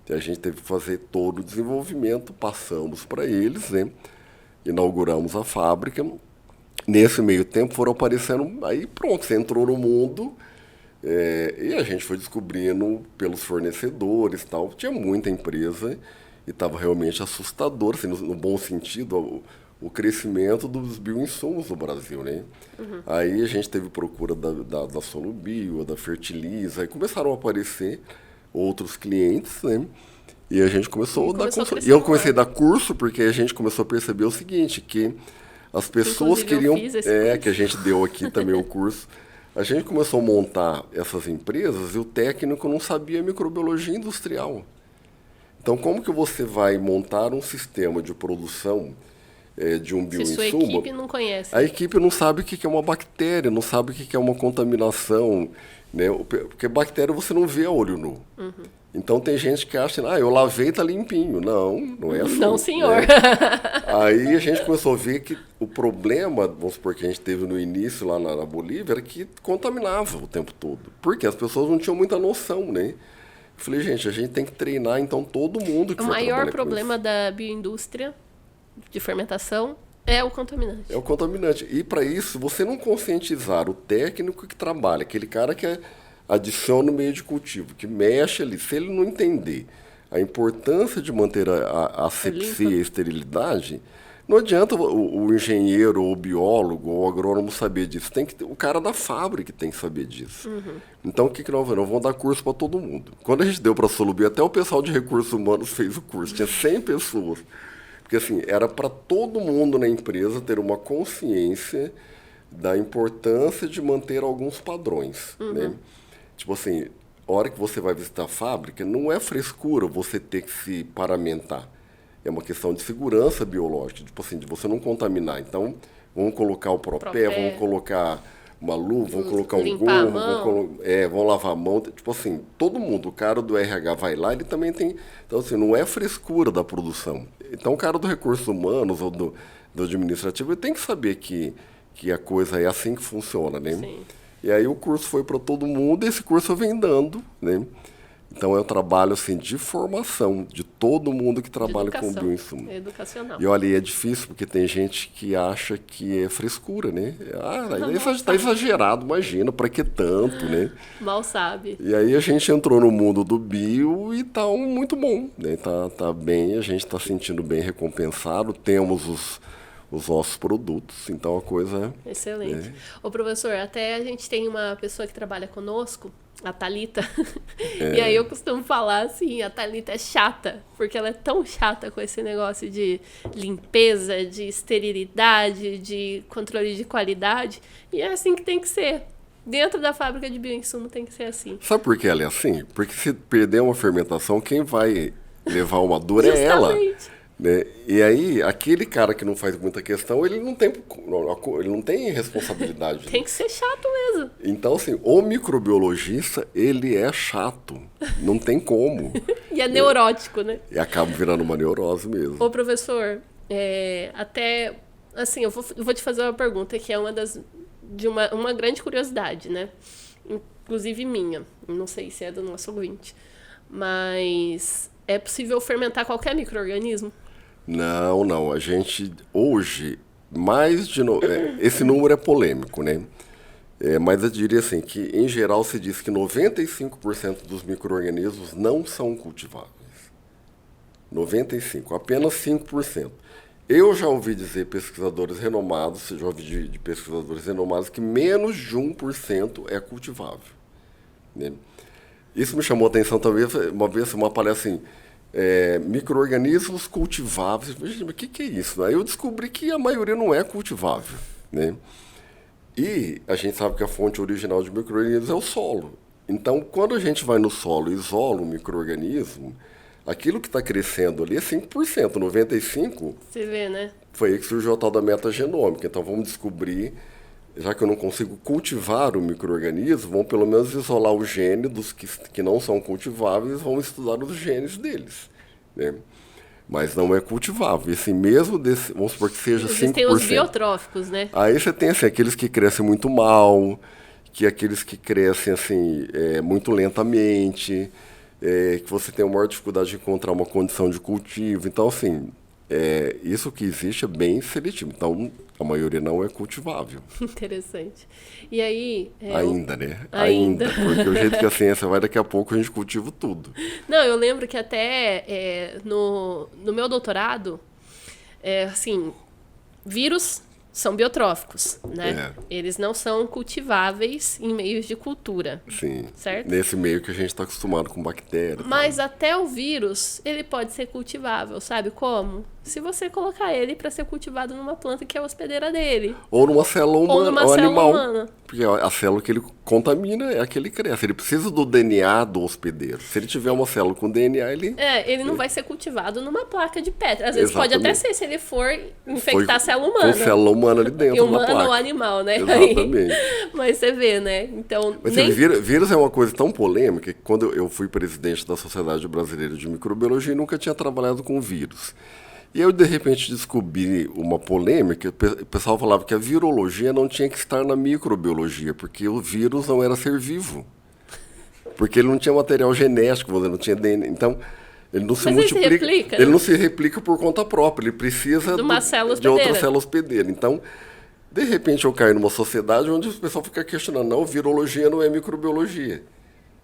[SPEAKER 2] E a gente teve que fazer todo o desenvolvimento, passamos para eles, né? Inauguramos a fábrica. Nesse meio tempo foram aparecendo, aí pronto, você entrou no mundo, e a gente foi descobrindo pelos fornecedores e tal. Tinha muita empresa e estava realmente assustador, assim, no bom sentido, o crescimento dos bioinsumos no Brasil, né? Uhum. Aí a gente teve procura da Solubio, da Fertiliza, aí começaram a aparecer outros clientes, né? E a gente começou a dar curso. E eu comecei a dar curso porque a gente começou a perceber o seguinte, que as pessoas queriam... que a gente deu aqui também o curso. A gente começou a montar essas empresas e o técnico não sabia microbiologia industrial. Então, como que você vai montar um sistema de produção de um bioinsumo?
[SPEAKER 1] Se sua equipe não conhece.
[SPEAKER 2] A equipe não sabe o que é uma bactéria, não sabe o que é uma contaminação, né? Porque bactéria você não vê a olho nu. Uhum. Então tem gente que acha, eu lavei e está limpinho. Não é assim.
[SPEAKER 1] Não, senhor.
[SPEAKER 2] Né? Aí a gente começou a ver que o problema, vamos supor, que a gente teve no início lá na Bolívia, era que contaminava o tempo todo. Porque as pessoas não tinham muita noção, né? Eu falei, gente, a gente tem que treinar, então, todo mundo que
[SPEAKER 1] for trabalhar. O maior problema da bioindústria de fermentação é o contaminante.
[SPEAKER 2] É o contaminante. E para isso, você não conscientizar o técnico que trabalha, aquele cara que adiciona o meio de cultivo, que mexe ali, se ele não entender a importância de manter a asepsia e a esterilidade, não adianta o engenheiro, ou o biólogo, ou o agrônomo saber disso. Tem que o cara da fábrica tem que saber disso. Uhum. Então, o que nós vamos? Nós vamos dar curso para todo mundo. Quando a gente deu para a Solubio, até o pessoal de recursos humanos fez o curso. Tinha 100 pessoas. Porque, assim, era para todo mundo na empresa ter uma consciência da importância de manter alguns padrões, né? Tipo assim, a hora que você vai visitar a fábrica, não é frescura você ter que se paramentar. É uma questão de segurança biológica, tipo assim, de você não contaminar. Então, vamos colocar o propé, vamos colocar uma luva, vamos colocar um gorro, vamos lavar a mão. Tipo assim, todo mundo, o cara do RH vai lá, ele também tem... Então, assim, não é frescura da produção. Então, o cara do recursos humanos ou do administrativo, ele tem que saber que a coisa é assim que funciona, né? Sim. E aí o curso foi para todo mundo e esse curso vem dando, né? Então é um trabalho assim, de formação de todo mundo que trabalha com bioinsumo.
[SPEAKER 1] É educacional.
[SPEAKER 2] E olha, é difícil porque tem gente que acha que é frescura, né? Está exagerado, imagina, para que tanto, né?
[SPEAKER 1] Mal sabe.
[SPEAKER 2] E aí a gente entrou no mundo do bio e está muito bom, né? Tá bem, a gente está sentindo bem recompensado, temos os nossos produtos, então a coisa é...
[SPEAKER 1] Excelente. Ô, professor, até a gente tem uma pessoa que trabalha conosco, a Thalita, e aí eu costumo falar assim, a Thalita é chata, porque ela é tão chata com esse negócio de limpeza, de esterilidade, de controle de qualidade, e é assim que tem que ser. Dentro da fábrica de bioinsumo tem que ser assim.
[SPEAKER 2] Sabe por que ela é assim? Porque se perder uma fermentação, quem vai levar uma dor é ela. Né? E aí, aquele cara que não faz muita questão, ele não tem responsabilidade.
[SPEAKER 1] Tem que ser chato mesmo.
[SPEAKER 2] Então, assim, o microbiologista, ele é chato. Não tem como.
[SPEAKER 1] E é neurótico, né?
[SPEAKER 2] E acaba virando uma neurose mesmo.
[SPEAKER 1] Ô, professor, até... Assim, eu vou te fazer uma pergunta que é uma das de uma grande curiosidade, né? Inclusive minha. Não sei se é do nosso ouvinte. Mas é possível fermentar qualquer micro-organismo?
[SPEAKER 2] Não. A gente, hoje, esse número é polêmico, né? Mas eu diria assim, que em geral se diz que 95% dos micro-organismos não são cultiváveis. 95%, apenas 5%. Eu já ouvi dizer pesquisadores renomados, já ouvi de pesquisadores renomados, que menos de 1% é cultivável, né? Isso me chamou a atenção também, uma vez, uma palestra assim, micro-organismos cultiváveis. Mas o que é isso? Aí eu descobri que a maioria não é cultivável, né? E a gente sabe que a fonte original de micro-organismos é o solo. Então, quando a gente vai no solo e isola um micro-organismo, aquilo que está crescendo ali é 5%, 95%.
[SPEAKER 1] Você vê, né?
[SPEAKER 2] Foi aí que surgiu a tal da metagenômica. Então, vamos descobrir, já que eu não consigo cultivar o micro-organismo, vamos pelo menos isolar o gene dos que não são cultiváveis, vamos estudar os genes deles, né? Mas não é cultivável. E assim, mesmo vamos supor que seja 5%.
[SPEAKER 1] Existem os biotróficos, né?
[SPEAKER 2] Aí você tem assim, aqueles que crescem muito mal, aqueles que crescem assim, muito lentamente, que você tem uma maior dificuldade de encontrar uma condição de cultivo. Então, assim, isso que existe é bem seletivo. Então, a maioria não é cultivável.
[SPEAKER 1] Interessante. E aí...
[SPEAKER 2] Ainda, né? Ainda. Porque o jeito que a ciência vai, daqui a pouco a gente cultiva tudo.
[SPEAKER 1] Não, eu lembro que até no meu doutorado, assim, vírus são biotróficos, né? Eles não são cultiváveis em meios de cultura.
[SPEAKER 2] Sim.
[SPEAKER 1] Certo?
[SPEAKER 2] Nesse meio que a gente está acostumado com bactérias.
[SPEAKER 1] Mas até o vírus, ele pode ser cultivável, sabe como? Se você colocar ele para ser cultivado numa planta que é a hospedeira dele.
[SPEAKER 2] Ou numa célula humana,
[SPEAKER 1] ou numa célula
[SPEAKER 2] animal.
[SPEAKER 1] Humana.
[SPEAKER 2] Porque a célula que ele contamina é a que ele cresce. Ele precisa do DNA do hospedeiro. Se ele tiver uma célula com DNA,
[SPEAKER 1] ele não vai ser cultivado numa placa de Petri. Às vezes pode até ser, se ele for infectar a célula humana.
[SPEAKER 2] Com célula humana ali dentro da placa.
[SPEAKER 1] Humana ou animal, né?
[SPEAKER 2] Exatamente.
[SPEAKER 1] Mas você vê, né? Então,
[SPEAKER 2] mas vírus é uma coisa tão polêmica que quando eu fui presidente da Sociedade Brasileira de Microbiologia, nunca tinha trabalhado com vírus. E eu, de repente, descobri uma polêmica. O pessoal falava que a virologia não tinha que estar na microbiologia, porque o vírus não era ser vivo. Porque ele não tinha material genético, não tinha DNA. Então, ele não se multiplica.
[SPEAKER 1] Ele se replica,
[SPEAKER 2] ele não se replica por conta própria, ele precisa
[SPEAKER 1] de outra
[SPEAKER 2] célula hospedeira. Então, de repente, eu caio numa sociedade onde o pessoal fica questionando, não, virologia não é microbiologia.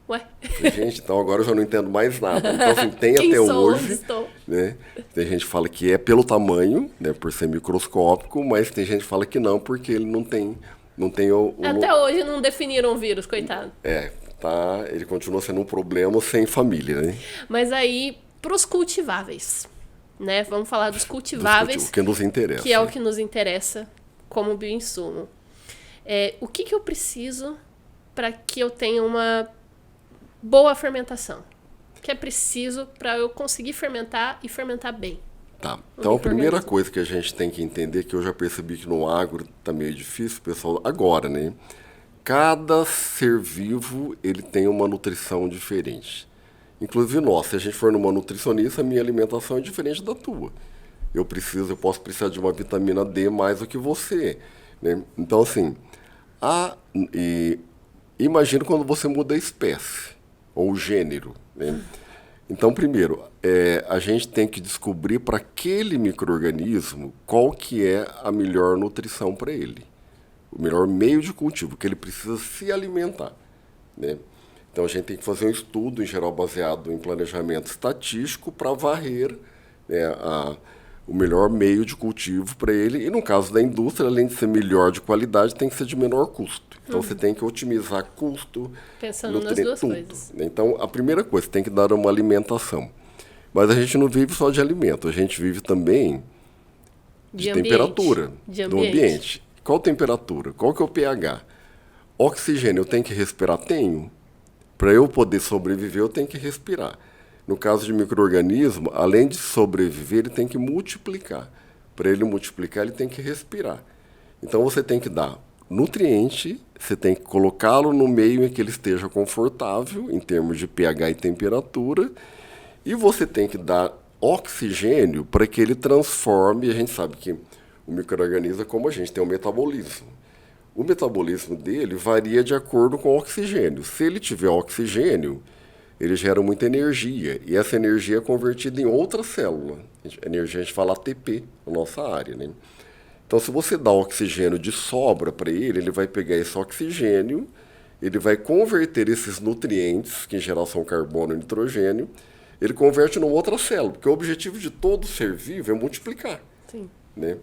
[SPEAKER 1] Ué?
[SPEAKER 2] Gente, então agora eu já não entendo mais nada. Então, assim, tem até hoje, né? Tem gente que fala que é pelo tamanho, né, por ser microscópico, mas tem gente que fala que não, porque ele não tem
[SPEAKER 1] Até hoje não definiram o vírus, coitado.
[SPEAKER 2] Ele continua sendo um problema sem família, né?
[SPEAKER 1] Mas aí, para os cultiváveis, né? Vamos falar dos cultiváveis.
[SPEAKER 2] O que nos interessa.
[SPEAKER 1] Que é o que nos interessa como bioinsumo. O que eu preciso para que eu tenha uma boa fermentação? O que é preciso para eu conseguir fermentar e fermentar bem?
[SPEAKER 2] Tá. Então, a primeira coisa que a gente tem que entender, que eu já percebi que no agro tá meio difícil, pessoal, agora, né? Cada ser vivo, ele tem uma nutrição diferente. Inclusive, se a gente for numa nutricionista, a minha alimentação é diferente da tua. Eu posso precisar de uma vitamina D mais do que você, né? Então, assim, imagina quando você muda a espécie, ou o gênero, né? Então, primeiro, a gente tem que descobrir para aquele micro-organismo qual que é a melhor nutrição para ele. O melhor meio de cultivo, que ele precisa se alimentar, né? Então, a gente tem que fazer um estudo, em geral, baseado em planejamento estatístico para varrer, né, o melhor meio de cultivo para ele. E, no caso da indústria, além de ser melhor de qualidade, tem que ser de menor custo. Então, você tem que otimizar custo.
[SPEAKER 1] Pensando nas duas coisas.
[SPEAKER 2] Então, a primeira coisa, você tem que dar uma alimentação. Mas a gente não vive só de alimento, a gente vive também de temperatura do ambiente. Qual temperatura? Qual que é o pH? Oxigênio, eu tenho que respirar? Tenho. Para eu poder sobreviver, eu tenho que respirar. No caso de micro-organismo, além de sobreviver, ele tem que multiplicar. Para ele multiplicar, ele tem que respirar. Então, você tem que dar nutriente, você tem que colocá-lo no meio em que ele esteja confortável, em termos de pH e temperatura, e você tem que dar oxigênio para que ele transforme. A gente sabe que o micro-organismo é como a gente, tem um metabolismo. o metabolismo dele varia de acordo com o oxigênio. Se ele tiver oxigênio, ele gera muita energia, e essa energia é convertida em outra célula. Energia a gente fala ATP na nossa área, né? Então, se você dá oxigênio de sobra para ele, ele vai pegar esse oxigênio, ele vai converter esses nutrientes, que em geral são carbono e nitrogênio, ele converte numa outra célula, porque o objetivo de todo ser vivo é multiplicar.
[SPEAKER 1] Sim.
[SPEAKER 2] Né?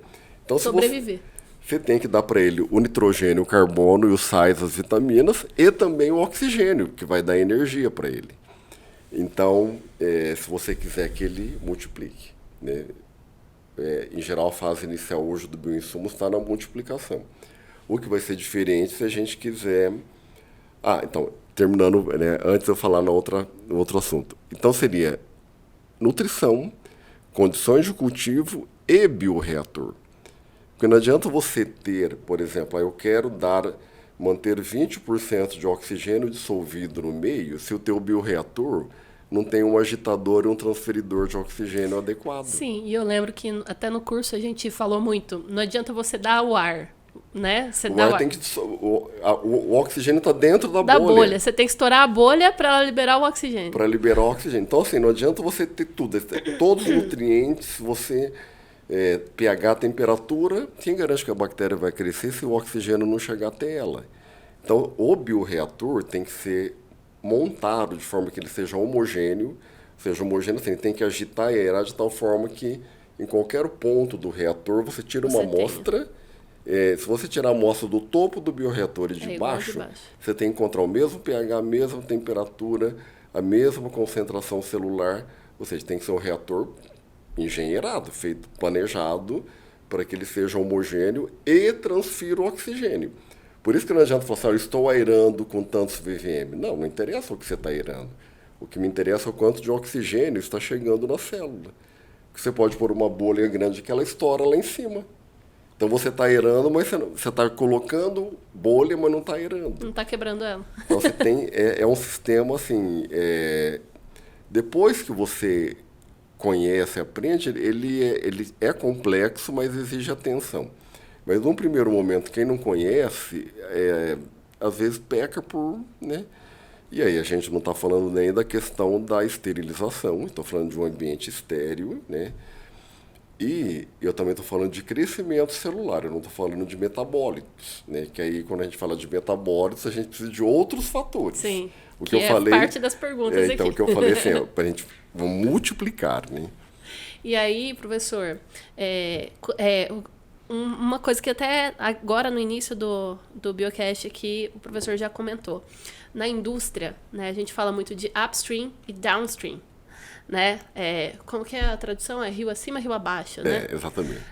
[SPEAKER 2] Então,
[SPEAKER 1] Sobreviver.
[SPEAKER 2] Você tem que dar para ele o nitrogênio, o carbono e os sais, as vitaminas, e também o oxigênio, que vai dar energia para ele. Então, se você quiser que ele multiplique, né? Em geral, a fase inicial hoje do bioinsumo está na multiplicação. O que vai ser diferente se a gente quiser... então, terminando, né, antes de eu falar no outro assunto. Então, seria nutrição, condições de cultivo e bioreator. Porque não adianta você ter, por exemplo, eu quero manter 20% de oxigênio dissolvido no meio se o teu bioreator não tem um agitador e um transferidor de oxigênio adequado.
[SPEAKER 1] Sim, e eu lembro que até no curso a gente falou muito, não adianta você dar o ar, né? Você dá o ar.
[SPEAKER 2] O oxigênio está dentro da
[SPEAKER 1] bolha. Você tem que estourar a bolha para liberar o oxigênio.
[SPEAKER 2] Para liberar o oxigênio. Então, assim, não adianta você ter tudo, todos os nutrientes, pH, temperatura, quem garante que a bactéria vai crescer se o oxigênio não chegar até ela? Então, o bioreator tem que ser montado de forma que ele seja homogêneo, assim, tem que agitar e aerar de tal forma que em qualquer ponto do reator você tira uma amostra. Se você tirar a amostra do topo do bioreator e de baixo, você tem que encontrar o mesmo pH, a mesma temperatura, a mesma concentração celular, ou seja, tem que ser um reator engenheirado, feito, planejado, para que ele seja homogêneo e transfira o oxigênio. Por isso que não adianta falar assim, eu estou aerando com tantos ppm. Não interessa o que você está aerando. O que me interessa é o quanto de oxigênio está chegando na célula. Porque você pode pôr uma bolha grande que ela estoura lá em cima. Então você está aerando, mas você está colocando bolha, mas não está aerando.
[SPEAKER 1] Não está quebrando ela.
[SPEAKER 2] Então você tem, um sistema assim, depois que você conhece, aprende, ele é complexo, mas exige atenção. Mas num primeiro momento, quem não conhece, às vezes peca por... Né? E aí a gente não está falando nem da questão da esterilização, estou falando de um ambiente estéril, né? E eu também estou falando de crescimento celular, eu não estou falando de metabólitos, né? Que aí quando a gente fala de metabólitos, a gente precisa de outros fatores.
[SPEAKER 1] Sim,
[SPEAKER 2] o que eu falei,
[SPEAKER 1] parte das perguntas aqui.
[SPEAKER 2] Então, o que eu falei assim, para a gente multiplicar, né?
[SPEAKER 1] E aí, professor, uma coisa que até agora no início do Biocast aqui o professor já comentou. Na indústria, né, a gente fala muito de upstream e downstream. Né? Como que é a tradução? É rio acima, rio abaixo, né?
[SPEAKER 2] Exatamente.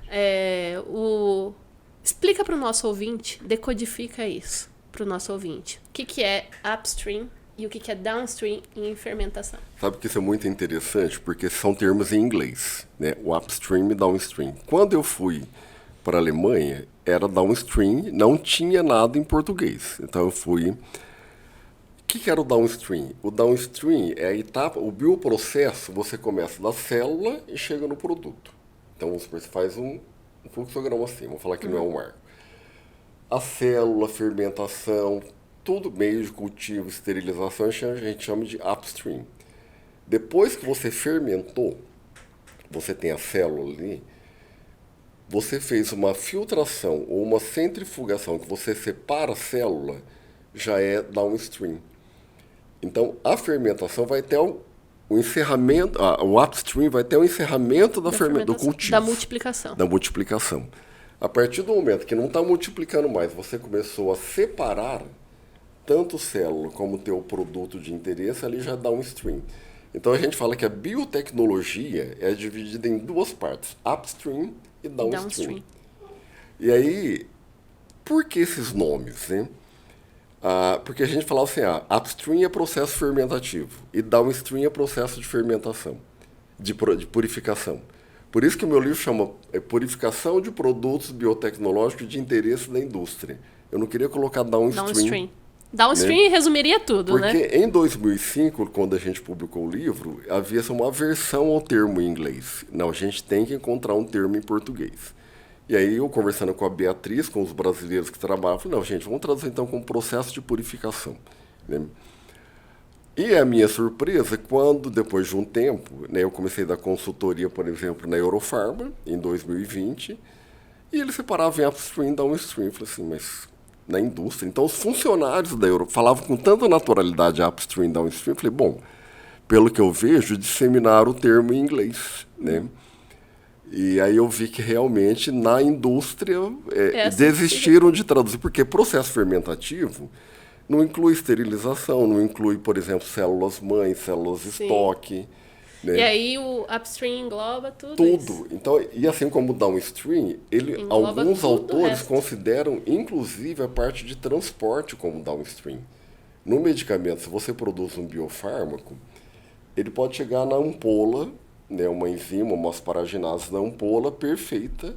[SPEAKER 1] Explica para o nosso ouvinte, decodifica isso para o nosso ouvinte. O que é upstream e o que é downstream em fermentação?
[SPEAKER 2] Sabe que isso é muito interessante, porque são termos em inglês, né? O upstream e downstream. Quando eu fui para a Alemanha, era downstream, não tinha nada em português. Então eu fui... O que era o downstream? O downstream é a etapa, o bioprocesso, você começa da célula e chega no produto. Então você faz um fluxograma assim, vamos falar que não é um marco. A célula, fermentação, todo meio de cultivo, esterilização, a gente chama de upstream. Depois que você fermentou, você tem a célula ali, você fez uma filtração ou uma centrifugação, que você separa a célula, já é downstream. Então, a fermentação vai ter o encerramento, o upstream vai ter o encerramento do cultivo.
[SPEAKER 1] Da multiplicação.
[SPEAKER 2] Da multiplicação. A partir do momento que não está multiplicando mais, você começou a separar tanto célula como teu produto de interesse, ali já dá um stream. Então a gente fala que a biotecnologia é dividida em duas partes, upstream e downstream. E aí, por que esses nomes, né? Porque a gente falava assim, upstream é processo fermentativo e downstream é processo de fermentação, de purificação. Por isso que o meu livro chama Purificação de Produtos Biotecnológicos de Interesse da Indústria. Eu não queria colocar downstream.
[SPEAKER 1] Downstream, né? Resumiria tudo,
[SPEAKER 2] porque,
[SPEAKER 1] né?
[SPEAKER 2] Porque em 2005, quando a gente publicou o livro, havia uma aversão ao termo em inglês. Não, a gente tem que encontrar um termo em português. E aí eu conversando com a Beatriz, com os brasileiros que trabalham, falei, não, gente, vamos traduzir então como processo de purificação. Né? E a minha surpresa, quando depois de um tempo, né, eu comecei a dar consultoria, por exemplo, na Eurofarma, em 2020, e eles separavam em upstream e downstream. Eu falei assim, mas na indústria? Então os funcionários da Euro falavam com tanta naturalidade upstream e downstream, eu falei, bom, pelo que eu vejo, disseminaram o termo em inglês, né? E aí eu vi que realmente na indústria
[SPEAKER 1] Assim
[SPEAKER 2] desistiram de traduzir, porque processo fermentativo não inclui esterilização, não inclui, por exemplo, células-mãe, células
[SPEAKER 1] Sim.
[SPEAKER 2] estoque. Né?
[SPEAKER 1] E aí o upstream engloba tudo
[SPEAKER 2] Tudo.
[SPEAKER 1] isso.
[SPEAKER 2] Então, e assim como o downstream,
[SPEAKER 1] Engloba
[SPEAKER 2] alguns
[SPEAKER 1] tudo o
[SPEAKER 2] autores
[SPEAKER 1] resto.
[SPEAKER 2] consideram, inclusive, a parte de transporte como downstream. No medicamento, se você produz um biofármaco, ele pode chegar na ampola, né, uma enzima, uma asparaginase na ampola perfeita,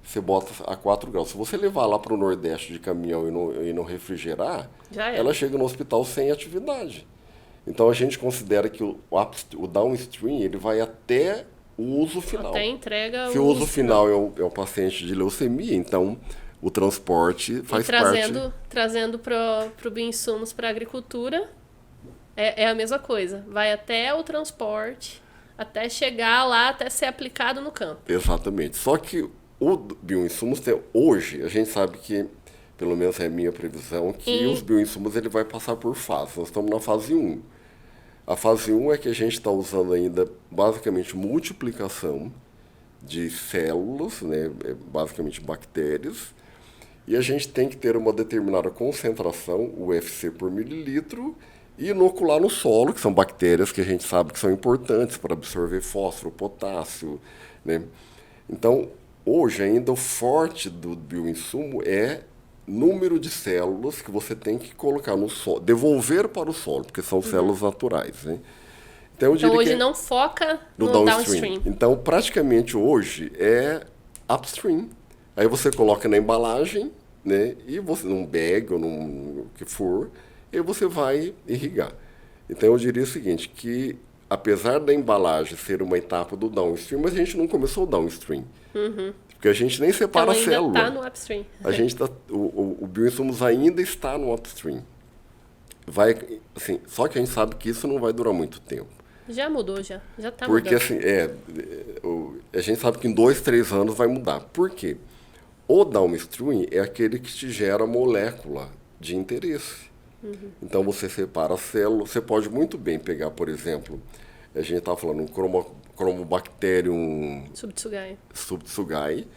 [SPEAKER 2] você bota a 4 graus. Se você levar lá para o Nordeste de caminhão e não refrigerar,
[SPEAKER 1] Já era.
[SPEAKER 2] ela chega no hospital sem atividade. Então a gente considera que o downstream ele vai até o uso final.
[SPEAKER 1] Até entrega
[SPEAKER 2] Se o uso final é o paciente de leucemia, então o transporte faz parte.
[SPEAKER 1] Trazendo para o bioinsumos para a agricultura, é a mesma coisa. Vai até o transporte, até chegar lá, até ser aplicado no campo.
[SPEAKER 2] Exatamente. Só que o bioinsumos, hoje, a gente sabe que, pelo menos é a minha previsão, que os bioinsumos ele vai passar por fases. Nós estamos na fase 1. A fase 1 é que a gente está usando ainda, basicamente, multiplicação de células, né, basicamente bactérias, e a gente tem que ter uma determinada concentração, UFC por mililitro, e inocular no solo, que são bactérias que a gente sabe que são importantes para absorver fósforo, potássio. Né? Então, hoje ainda o forte do bioinsumo é número de células que você tem que colocar no solo, devolver para o solo, porque são células naturais. Né?
[SPEAKER 1] Então hoje não foca no downstream.
[SPEAKER 2] Então, praticamente hoje é upstream. Aí você coloca na embalagem, né, e você num bag ou num que for, e você vai irrigar. Então eu diria o seguinte, que apesar da embalagem ser uma etapa do downstream, mas a gente não começou o downstream. Porque a gente nem separa
[SPEAKER 1] então,
[SPEAKER 2] a célula.
[SPEAKER 1] Ainda está no upstream.
[SPEAKER 2] A gente o bioinsumos ainda está no upstream. Assim, só que a gente sabe que isso não vai durar muito tempo.
[SPEAKER 1] Já mudou, já está mudando.
[SPEAKER 2] Porque assim, a gente sabe que em 2, 3 anos vai mudar. Por quê? O downstream é aquele que te gera molécula de interesse. Então você separa a célula, você pode muito bem pegar, por exemplo, a gente estava falando um Chromobacterium subtsugai.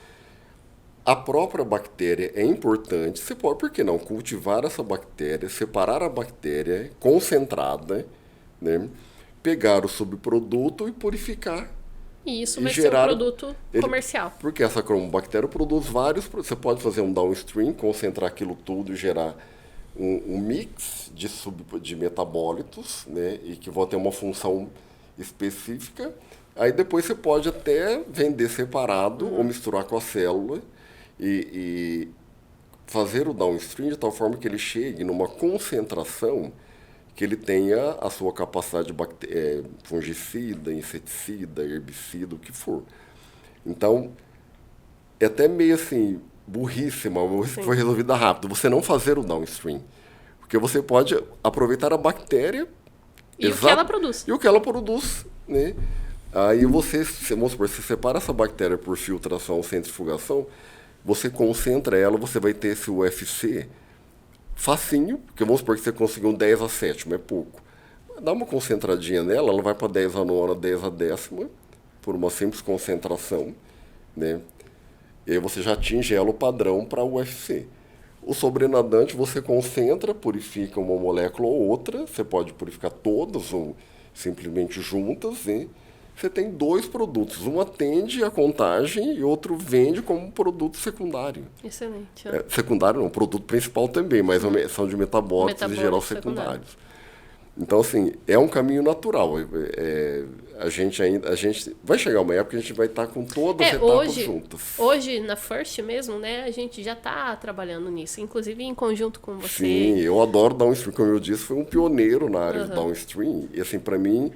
[SPEAKER 2] A própria bactéria é importante, você pode, por que não, cultivar essa bactéria, separar a bactéria concentrada, né, pegar o subproduto e purificar.
[SPEAKER 1] E isso vai ser um produto comercial.
[SPEAKER 2] Porque essa Chromobacterium produz vários, você pode fazer um downstream, concentrar aquilo tudo e gerar um mix de metabólitos, né, e que vão ter uma função específica. Aí depois você pode até vender separado ou misturar com a célula e fazer o downstream de tal forma que ele chegue numa concentração que ele tenha a sua capacidade fungicida, inseticida, herbicida, o que for. Então, é até meio assim, burríssima, que foi resolvida rápido, você não fazer o downstream. Porque você pode aproveitar a bactéria
[SPEAKER 1] e o que ela produz.
[SPEAKER 2] E o que ela produz, né? Aí vamos supor, você separa essa bactéria por filtração ou centrifugação, você concentra ela, você vai ter esse UFC facinho, porque vamos supor que você conseguiu um 10 a 7, é pouco. Dá uma concentradinha nela, ela vai para 10 a 9, 10 a 10, por uma simples concentração, né? E aí você já atinge ela o padrão para o UFC. O sobrenadante você concentra, purifica uma molécula ou outra, você pode purificar todas ou simplesmente juntas, né? Você tem 2 produtos, um atende a contagem e outro vende como produto secundário.
[SPEAKER 1] Excelente.
[SPEAKER 2] Secundário não, produto principal também, mas são de metabólitos em geral secundários. Então, assim, é um caminho natural. A gente vai chegar uma época que a gente vai estar com todas as etapas juntas.
[SPEAKER 1] Hoje, na First mesmo, né, a gente já está trabalhando nisso, inclusive em conjunto com você.
[SPEAKER 2] Sim, eu adoro downstream, como eu disse, foi um pioneiro na área de downstream. E, assim, para mim,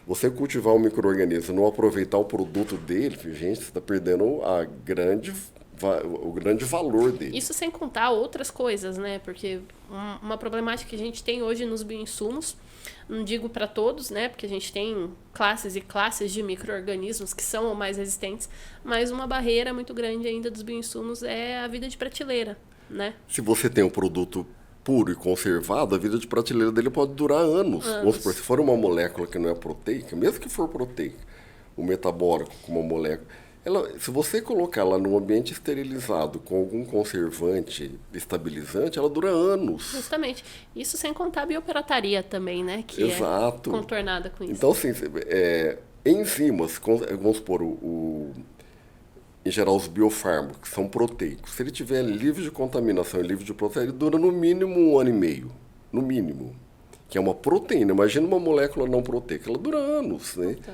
[SPEAKER 2] você cultivar um micro-organismo e não aproveitar o produto dele, gente, você está perdendo a grande o grande valor dele.
[SPEAKER 1] Isso sem contar outras coisas, né? Porque uma problemática que a gente tem hoje nos bioinsumos, não digo para todos, né? Porque a gente tem classes e classes de micro-organismos que são mais resistentes, mas uma barreira muito grande ainda dos bioinsumos é a vida de prateleira, né?
[SPEAKER 2] Se você tem um produto puro e conservado, a vida de prateleira dele pode durar anos. Vamos supor, se for uma molécula que não é proteica, mesmo que for proteica, o metabólico com uma molécula, se você colocar ela num ambiente esterilizado com algum conservante estabilizante, ela dura anos.
[SPEAKER 1] Justamente. Isso sem contar a biopirataria também, né? Que
[SPEAKER 2] Exato.
[SPEAKER 1] É contornada com isso.
[SPEAKER 2] Então, assim, enzimas, vamos supor, em geral, os biofármacos, que são proteicos, se ele tiver livre de contaminação e livre de proteína, ele dura no mínimo 1 ano e meio. No mínimo. Que é uma proteína. Imagina uma molécula não proteica. Ela dura anos, né? Então,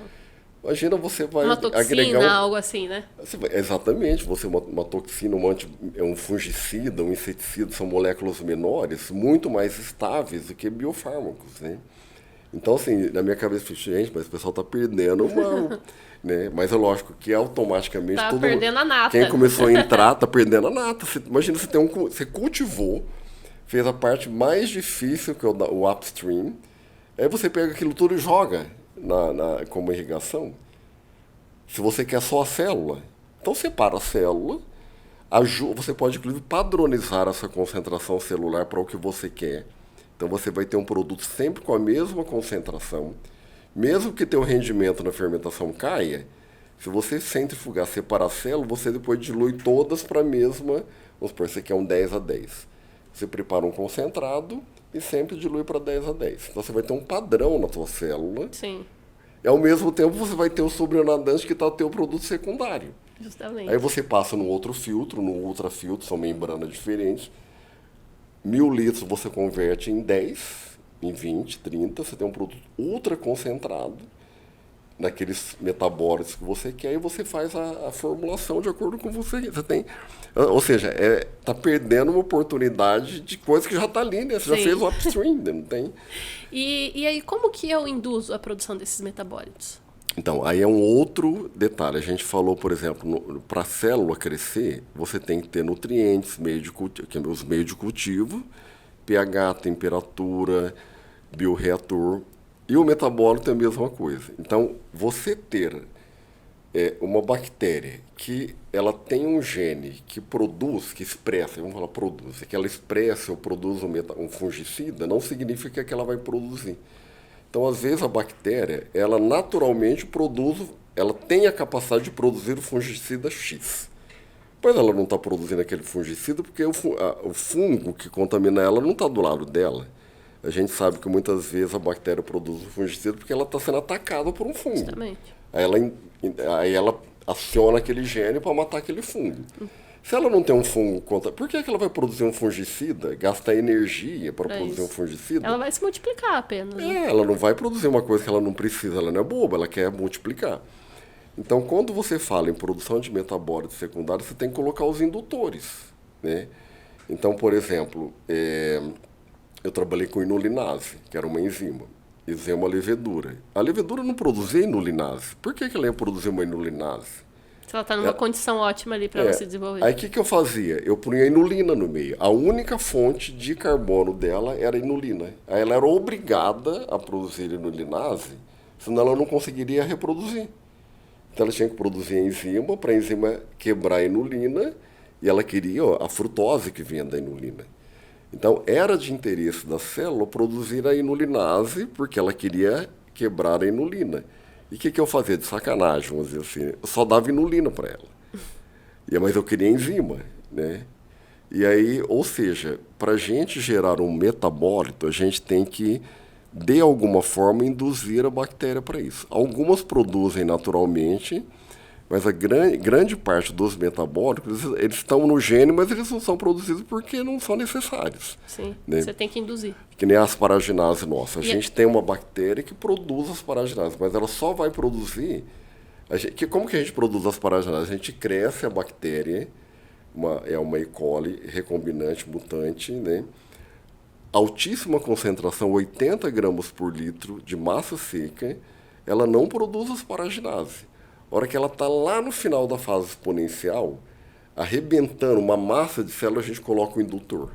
[SPEAKER 2] imagina você vai
[SPEAKER 1] uma toxina,
[SPEAKER 2] agregar...
[SPEAKER 1] algo assim, né?
[SPEAKER 2] Exatamente. Uma toxina, um fungicida, um inseticida, são moléculas menores, muito mais estáveis do que biofármacos, né? Então, assim, na minha cabeça, gente, mas o pessoal está perdendo uma... né? Mas é lógico que automaticamente...
[SPEAKER 1] Tá perdendo a nata.
[SPEAKER 2] Quem começou a entrar está perdendo a nata. Imagina, você cultivou, fez a parte mais difícil, que é o upstream, aí você pega aquilo tudo e joga como irrigação. Se você quer só a célula, então separa a célula, você pode, inclusive, padronizar essa concentração celular para o que você quer. Então, você vai ter um produto sempre com a mesma concentração. Mesmo que teu rendimento na fermentação caia, se você centrifugar, separar a célula, você depois dilui todas para a mesma... Vamos supor, você quer um 10:10. Você prepara um concentrado e sempre dilui para 10:10. Então, você vai ter um padrão na tua célula.
[SPEAKER 1] Sim.
[SPEAKER 2] E, ao mesmo tempo, você vai ter o sobrenadante que está o teu produto secundário.
[SPEAKER 1] Justamente.
[SPEAKER 2] Aí você passa no outro filtro, no ultrafiltro, são membranas diferentes. 1.000 litros você converte em 10, em 20, 30. Você tem um produto ultra concentrado naqueles metabólicos que você quer e você faz a formulação de acordo com você tem. Ou seja, está perdendo uma oportunidade de coisa que já está ali, né? Você já fez o upstream, não tem?
[SPEAKER 1] E aí, como que eu induzo a produção desses metabólitos?
[SPEAKER 2] Então, aí é um outro detalhe. A gente falou, por exemplo, para a célula crescer, você tem que ter nutrientes, os meios de cultivo, pH, temperatura, bioreator, e o metabólito é a mesma coisa. Então, você ter uma bactéria que ela tem um gene que produz, que expressa, vamos falar produz, que ela expressa ou produz um fungicida, não significa que ela vai produzir. Então, às vezes, a bactéria, ela naturalmente ela tem a capacidade de produzir o fungicida X. Pois ela não está produzindo aquele fungicida porque o fungo que contamina ela não está do lado dela. A gente sabe que muitas vezes a bactéria produz o fungicida porque ela está sendo atacada por um fungo.
[SPEAKER 1] Justamente.
[SPEAKER 2] Aí ela aciona aquele gene para matar aquele fungo. Se ela não tem um fungo por que ela vai produzir um fungicida, gastar energia para produzir um fungicida?
[SPEAKER 1] Ela vai se multiplicar apenas. Né?
[SPEAKER 2] Ela não vai produzir uma coisa que ela não precisa, ela não é boba, ela quer multiplicar. Então, quando você fala em produção de metabólitos secundários, você tem que colocar os indutores, né? Então, por exemplo, eu trabalhei com inulinase, que era uma enzima. Isso é uma levedura. A levedura não produzia inulinase. Por que ela ia produzir uma inulinase?
[SPEAKER 1] Se ela está numa condição ótima ali para você desenvolver.
[SPEAKER 2] Aí o que eu fazia? Eu punha a inulina no meio. A única fonte de carbono dela era a inulina. Aí ela era obrigada a produzir inulinase, senão ela não conseguiria reproduzir. Então ela tinha que produzir a enzima para a enzima quebrar a inulina e ela queria a frutose que vinha da inulina. Então era de interesse da célula produzir a inulinase porque ela queria quebrar a inulina. E o que eu fazia de sacanagem, vamos dizer assim? Eu só dava inulina para ela. Mas eu queria enzima, né? E aí, ou seja, para a gente gerar um metabólito, a gente tem que, de alguma forma, induzir a bactéria para isso. Algumas produzem naturalmente, mas a grande parte dos metabólicos, eles estão no gene, mas eles não são produzidos porque não são necessários.
[SPEAKER 1] Sim,
[SPEAKER 2] né?
[SPEAKER 1] Você tem que induzir.
[SPEAKER 2] Que nem a asparaginase nossa. A gente tem uma bactéria que produz asparaginase, mas ela só vai produzir... Como que a gente produz asparaginase? A gente cresce a bactéria, é uma E. coli recombinante mutante, né? Altíssima concentração, 80 gramas por litro de massa seca, ela não produz asparaginase. A hora que ela está lá no final da fase exponencial, arrebentando uma massa de célula, a gente coloca o indutor.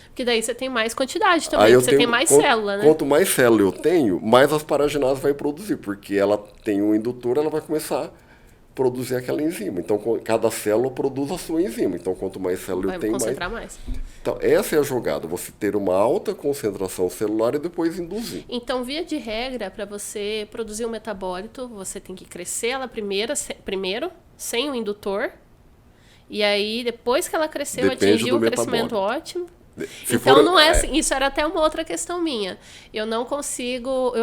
[SPEAKER 1] Porque daí você tem mais quantidade também, você tem mais célula, né?
[SPEAKER 2] Quanto mais célula eu tenho, mais as paraginases vai produzir, porque ela tem um indutor, ela vai começar a produzir aquela enzima. Então, cada célula produz a sua enzima. Então, quanto mais célula eu tenho,
[SPEAKER 1] vai concentrar mais.
[SPEAKER 2] Então, essa é a jogada, você ter uma alta concentração celular e depois induzir.
[SPEAKER 1] Então, via de regra, para você produzir um metabólito, você tem que crescer ela primeiro, sem o indutor. E aí, depois que ela cresceu, atingiu o crescimento ótimo. Então, não é assim. Isso era até uma outra questão minha. Eu não consigo...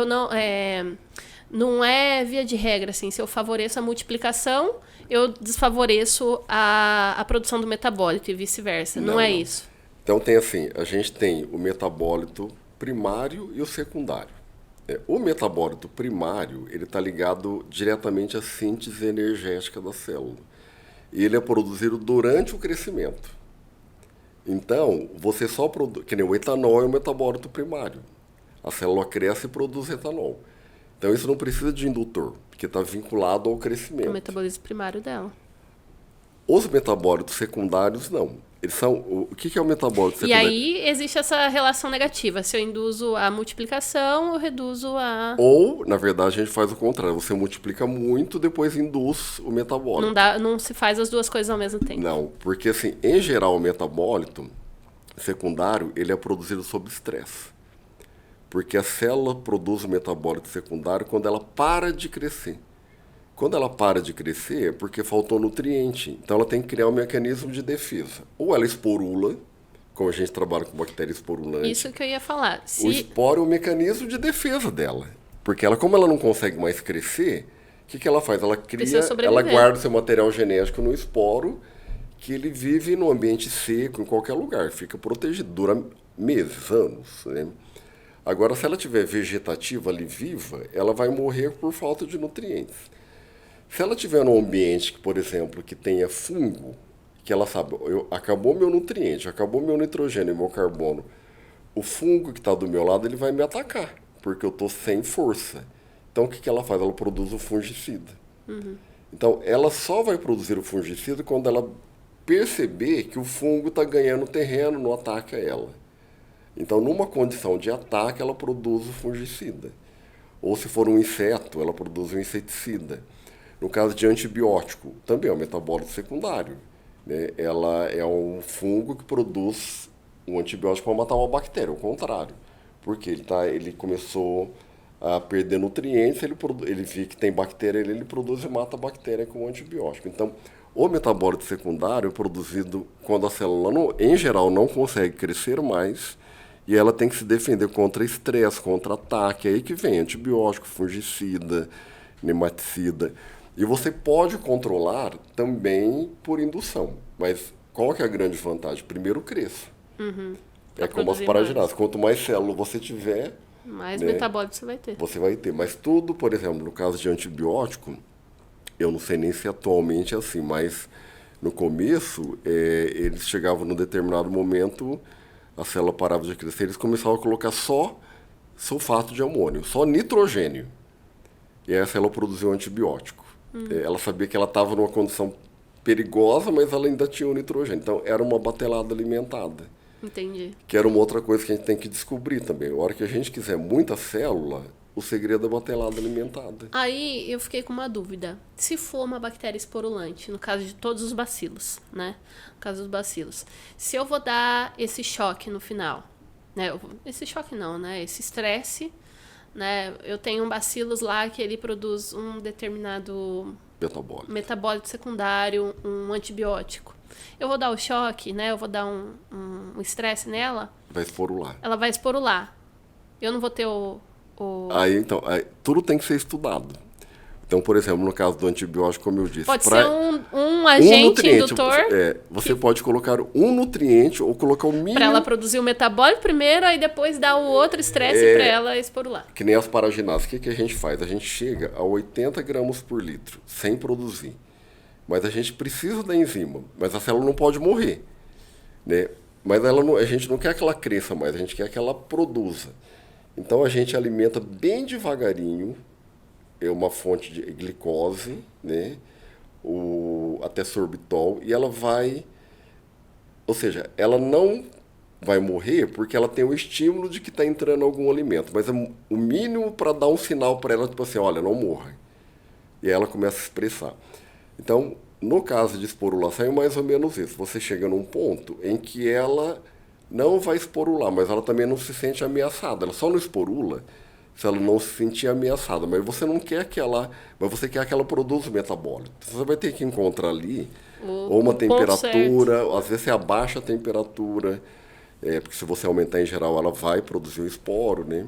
[SPEAKER 1] não é via de regra, assim. Se eu favoreço a multiplicação, eu desfavoreço a produção do metabólito e vice-versa. Não é isso.
[SPEAKER 2] Então, tem assim, a gente tem o metabólito primário e o secundário. O metabólito primário, ele está ligado diretamente à síntese energética da célula. E ele é produzido durante o crescimento. Então, você só produz... Que nem o etanol é o metabólito primário. A célula cresce e produz etanol. Então, isso não precisa de indutor, porque está vinculado ao crescimento.
[SPEAKER 1] O metabolismo primário dela.
[SPEAKER 2] Os metabólitos secundários, não. Eles são... O que é o metabólito secundário?
[SPEAKER 1] E aí, existe essa relação negativa. Se eu induzo a multiplicação, eu reduzo a...
[SPEAKER 2] Ou, na verdade, a gente faz o contrário. Você multiplica muito, depois induz o metabólito.
[SPEAKER 1] Não se faz as duas coisas ao mesmo tempo.
[SPEAKER 2] Não, porque, assim, em geral, o metabólito secundário, ele é produzido sob estresse. Porque a célula produz o metabólito secundário quando ela para de crescer. Quando ela para de crescer é porque faltou nutriente. Então, ela tem que criar um mecanismo de defesa. Ou ela esporula, como a gente trabalha com bactéria esporulante.
[SPEAKER 1] Isso que eu ia falar.
[SPEAKER 2] O esporo é o mecanismo de defesa dela. Porque ela, como ela não consegue mais crescer, o que ela faz? Ela guarda o seu material genético no esporo, que ele vive no ambiente seco, em qualquer lugar. Fica protegido, dura meses, anos, né? Agora, se ela estiver vegetativa ali, viva, ela vai morrer por falta de nutrientes. Se ela estiver num ambiente, por exemplo, que tenha fungo, que ela sabe, acabou meu nutriente, acabou meu nitrogênio e meu carbono, o fungo que está do meu lado, ele vai me atacar, porque eu estou sem força. Então, o que ela faz? Ela produz o fungicida.
[SPEAKER 1] Uhum.
[SPEAKER 2] Então, ela só vai produzir o fungicida quando ela perceber que o fungo está ganhando terreno no ataque a ela. Então, numa condição de ataque, ela produz o fungicida. Ou se for um inseto, ela produz um inseticida. No caso de antibiótico, também é um metabólito secundário, né? Ela é um fungo que produz um antibiótico para matar uma bactéria, ao contrário. Porque ele começou a perder nutrientes, ele vê que tem bactéria, ele produz e mata a bactéria com antibiótico. Então, o metabólito secundário é produzido quando a célula, em geral, não consegue crescer mais, e ela tem que se defender contra estresse, contra ataque. É aí que vem antibiótico, fungicida, nematicida. E você pode controlar também por indução. Mas qual que é a grande vantagem? Primeiro, cresça.
[SPEAKER 1] Uhum.
[SPEAKER 2] É como as paraginases. Quanto mais célula você tiver...
[SPEAKER 1] mais metabólito você vai ter.
[SPEAKER 2] Você vai ter. Mas tudo, por exemplo, no caso de antibiótico, eu não sei nem se atualmente é assim, mas no começo, eles chegavam num determinado momento, a célula parava de crescer, eles começavam a colocar só sulfato de amônio, só nitrogênio. E aí a célula produziu um antibiótico. Ela sabia que ela estava numa condição perigosa, mas ela ainda tinha o nitrogênio. Então, era uma batelada alimentada.
[SPEAKER 1] Entendi.
[SPEAKER 2] Que era uma outra coisa que a gente tem que descobrir também. A hora que a gente quiser muita célula, o segredo é batelada alimentada.
[SPEAKER 1] Aí, eu fiquei com uma dúvida. Se for uma bactéria esporulante, no caso de todos os bacilos, né? No caso dos bacilos. Se eu vou dar esse choque no final, né? Esse choque não, né? Esse estresse... né? Eu tenho um bacilos lá que ele produz um determinado metabólito secundário, um antibiótico. Eu vou dar o choque, né? Eu vou dar um estresse nela.
[SPEAKER 2] Vai esporular.
[SPEAKER 1] Ela vai esporular. Eu não vou ter
[SPEAKER 2] Aí, tudo tem que ser estudado. Então, por exemplo, no caso do antibiótico, como eu disse...
[SPEAKER 1] Pode ser um agente indutor...
[SPEAKER 2] Você pode colocar um nutriente ou colocar o mínimo...
[SPEAKER 1] Para ela produzir o metabólito primeiro, aí depois dar o outro estresse para ela esporular.
[SPEAKER 2] Que nem as paraginases. O que a gente faz? A gente chega a 80 gramas por litro, sem produzir. Mas a gente precisa da enzima. Mas a célula não pode morrer, né? Mas a gente não quer que ela cresça mais, a gente quer que ela produza. Então, a gente alimenta bem devagarinho... é uma fonte de glicose, né? até sorbitol, e ela vai... Ou seja, ela não vai morrer porque ela tem o estímulo de que está entrando algum alimento, mas é o mínimo para dar um sinal para ela, tipo assim, olha, não morra. E aí ela começa a se expressar. Então, no caso de esporulação, é mais ou menos isso. Você chega num ponto em que ela não vai esporular, mas ela também não se sente ameaçada. Ela só não esporula se ela não se sentir ameaçada. Mas você não quer que ela... Mas você quer que ela produza o metabólito. Você vai ter que encontrar ali ou uma temperatura, às vezes você abaixa a temperatura, porque se você aumentar em geral, ela vai produzir o esporo, né?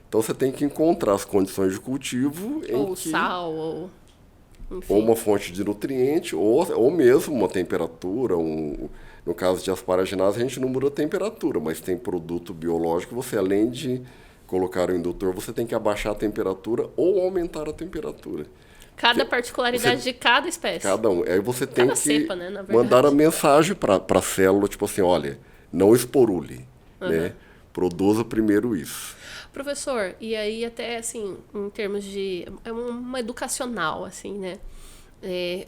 [SPEAKER 2] Então você tem que encontrar as condições de cultivo
[SPEAKER 1] ou sal, ou... Enfim.
[SPEAKER 2] Ou uma fonte de nutriente, ou mesmo uma temperatura. No caso de asparaginase, a gente não muda a temperatura, mas tem produto biológico, você além de colocar o indutor, você tem que abaixar a temperatura ou aumentar a temperatura.
[SPEAKER 1] Cada particularidade de cada espécie.
[SPEAKER 2] Cada um. Aí você tem que
[SPEAKER 1] cepa, né, na verdade.
[SPEAKER 2] mandar a mensagem para a célula, tipo assim, olha, não esporule, né? Produza primeiro isso.
[SPEAKER 1] Professor, e aí até assim, em termos de... É uma educacional, assim, né?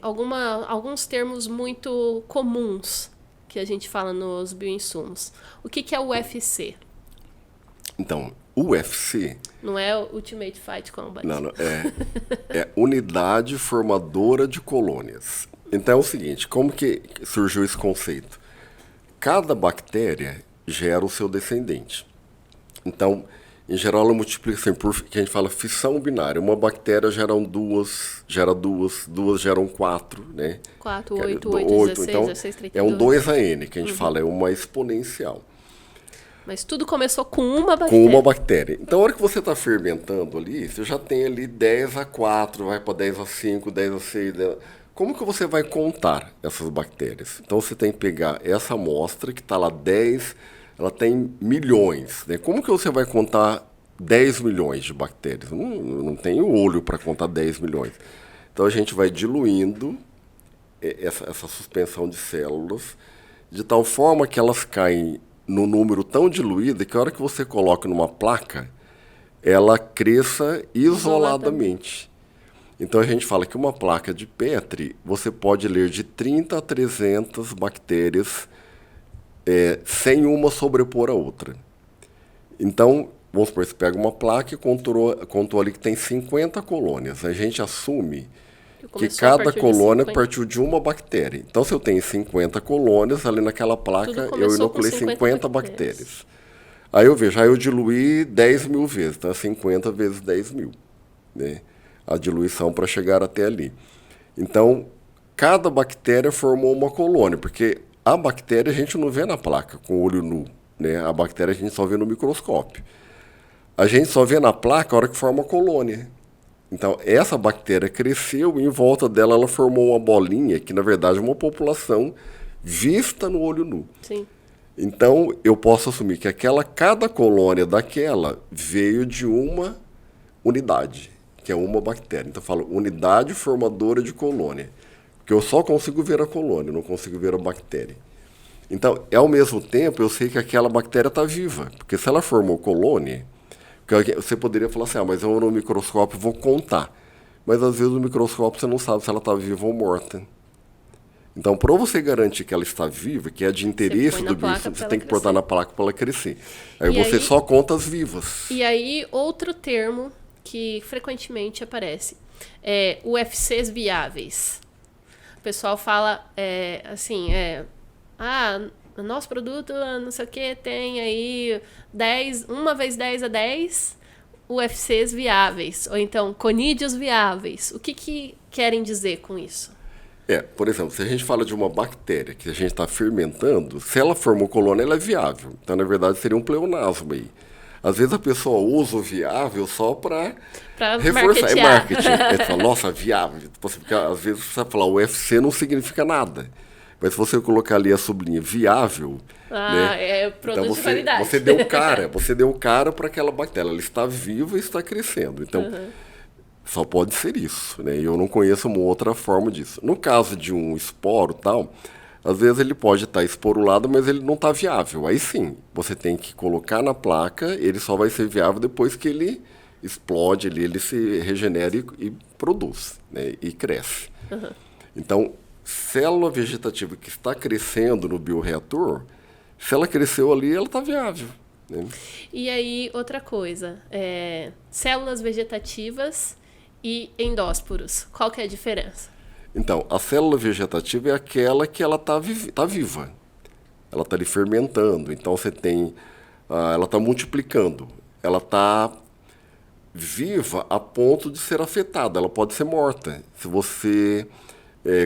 [SPEAKER 1] Alguns termos muito comuns que a gente fala nos bioinsumos. O que é o UFC?
[SPEAKER 2] Então, o UFC...
[SPEAKER 1] Não é o Ultimate Fight Combat.
[SPEAKER 2] Não, é Unidade Formadora de Colônias. Então é o seguinte, como que surgiu esse conceito? Cada bactéria gera o seu descendente. Então, em geral, ela multiplica assim, por que a gente fala fissão binária. Uma bactéria gera duas geram 4, né?
[SPEAKER 1] 4, 8, 16,
[SPEAKER 2] então,
[SPEAKER 1] 16, 32.
[SPEAKER 2] É um 2N que a gente fala, é uma exponencial.
[SPEAKER 1] Mas tudo começou com uma bactéria.
[SPEAKER 2] Com uma bactéria. Então, a hora que você está fermentando ali, você já tem ali 10A4, vai para 10A5, 10A6, 10... Como que você vai contar essas bactérias? Então, você tem que pegar essa amostra que está lá 10, ela tem milhões, né? Como que você vai contar 10 milhões de bactérias? Não tem o olho para contar 10 milhões. Então, a gente vai diluindo essa suspensão de células de tal forma que elas caem no número tão diluído que a hora que você coloca numa placa, ela cresça isoladamente. Então a gente fala que uma placa de Petri, você pode ler de 30 a 300 bactérias sem uma sobrepor a outra. Então, vamos supor, você pega uma placa e contou ali que tem 50 colônias. A gente assume que cada colônia partiu de uma bactéria. Então, se eu tenho 50 colônias, ali naquela placa eu inoculei 50 bactérias. Aí eu vejo, eu diluí 10 mil vezes, então 50 vezes 10 mil, né? A diluição para chegar até ali. Então, cada bactéria formou uma colônia, porque a bactéria a gente não vê na placa com o olho nu, né? A bactéria a gente só vê no microscópio. A gente só vê na placa a hora que forma a colônia. Então, essa bactéria cresceu e em volta dela ela formou uma bolinha, que na verdade é uma população vista no olho nu.
[SPEAKER 1] Sim.
[SPEAKER 2] Então, eu posso assumir que cada colônia daquela veio de uma unidade, que é uma bactéria. Então, eu falo unidade formadora de colônia, porque eu só consigo ver a colônia, não consigo ver a bactéria. Então, ao mesmo tempo, eu sei que aquela bactéria está viva, porque se ela formou colônia... Você poderia falar assim, mas eu no microscópio vou contar. Mas às vezes no microscópio você não sabe se ela está viva ou morta. Então, para você garantir que ela está viva, que é de interesse do bicho, você tem que botar na placa para ela crescer. Aí você só conta as vivas.
[SPEAKER 1] E aí, outro termo que frequentemente aparece é UFCs viáveis. O pessoal fala nosso produto, não sei o que, tem aí 1 vezes 10 a 10 UFCs viáveis, ou então conídeos viáveis. O que querem dizer com isso?
[SPEAKER 2] Por exemplo, se a gente fala de uma bactéria que a gente está fermentando, se ela formou colônia, ela é viável. Então, na verdade, seria um pleonasmo aí. Às vezes a pessoa usa o viável só para reforçar. É marketing. Ele fala, nossa, viável. Porque às vezes você vai falar, o UFC não significa nada. Mas se você colocar ali a sublinha viável, né?
[SPEAKER 1] É produto então de qualidade.
[SPEAKER 2] Você deu cara para aquela bactéria. Ela está viva e está crescendo. Então, só pode ser isso, né? E eu não conheço uma outra forma disso. No caso de um esporo tal, às vezes ele pode estar esporulado, mas ele não está viável. Aí sim, você tem que colocar na placa, ele só vai ser viável depois que ele explode, ele se regenera e produz, né? E cresce. Então, célula vegetativa que está crescendo no bioreator, se ela cresceu ali, ela está viável. Né?
[SPEAKER 1] E aí, outra coisa, células vegetativas e endósporos, qual que é a diferença?
[SPEAKER 2] Então, a célula vegetativa é aquela que ela está viva. Ela está ali fermentando. Então, você tem... ela está multiplicando. Ela está viva a ponto de ser afetada. Ela pode ser morta. Se você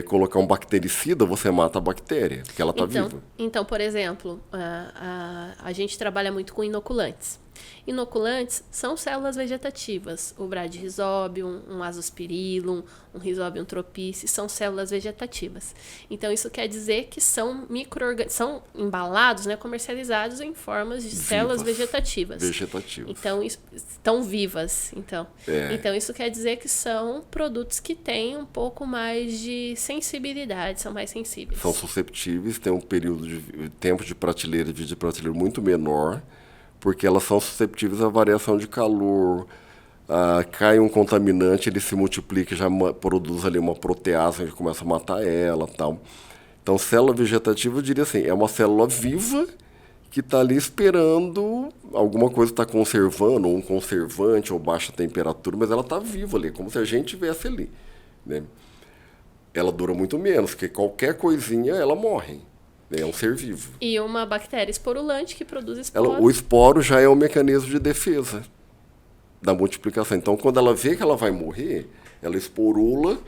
[SPEAKER 2] colocar um bactericida, você mata a bactéria, porque ela está viva.
[SPEAKER 1] Então, por exemplo, a gente trabalha muito com inoculantes. Inoculantes são células vegetativas. O Bradyrhizobium, um Azospirillum, um Rhizobium tropice, são células vegetativas. Então, isso quer dizer que são são embalados, né, comercializados em formas de células vegetativas. Então, estão vivas. Então, isso quer dizer que são produtos que têm um pouco mais de sensibilidade, são mais sensíveis.
[SPEAKER 2] São susceptíveis, têm um período de tempo de prateleira, de vida de prateleira muito menor, porque elas são susceptíveis à variação de calor, cai um contaminante, ele se multiplica, já produz ali uma protease, a gente começa a matar ela, tal. Então, célula vegetativa, eu diria assim, é uma célula viva que está ali esperando alguma coisa estar conservando, ou um conservante, ou baixa temperatura, mas ela está viva ali, como se a gente estivesse ali, né? Ela dura muito menos, porque qualquer coisinha, ela morre. É um ser vivo.
[SPEAKER 1] E uma bactéria esporulante que produz esporo.
[SPEAKER 2] O esporo já é um mecanismo de defesa da multiplicação. Então, quando ela vê que ela vai morrer, ela esporula,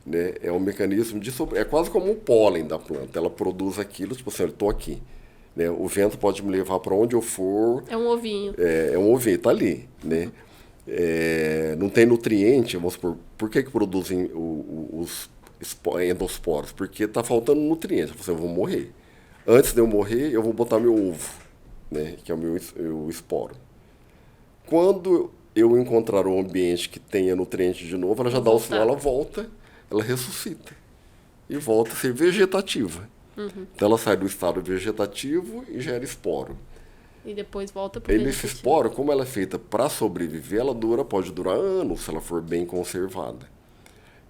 [SPEAKER 2] né? É um mecanismo de é quase como um pólen da planta. Ela produz aquilo, tipo assim, eu estou aqui. Né? O vento pode me levar para onde eu for.
[SPEAKER 1] É um ovinho.
[SPEAKER 2] É um ovinho, está ali. Né? Não tem nutriente, vamos supor. Por que produzem os endosporos? Porque está faltando nutriente. Eu vou morrer. Antes de eu morrer, eu vou botar meu ovo, né, que é o esporo. Quando eu encontrar um ambiente que tenha nutriente de novo, ela já dá o sinal, ela volta, ela ressuscita. E volta a ser vegetativa. Então ela sai do estado vegetativo e gera esporo.
[SPEAKER 1] E depois volta para o vegetativo.
[SPEAKER 2] Esse esporo, como ela é feita para sobreviver, ela pode durar anos se ela for bem conservada.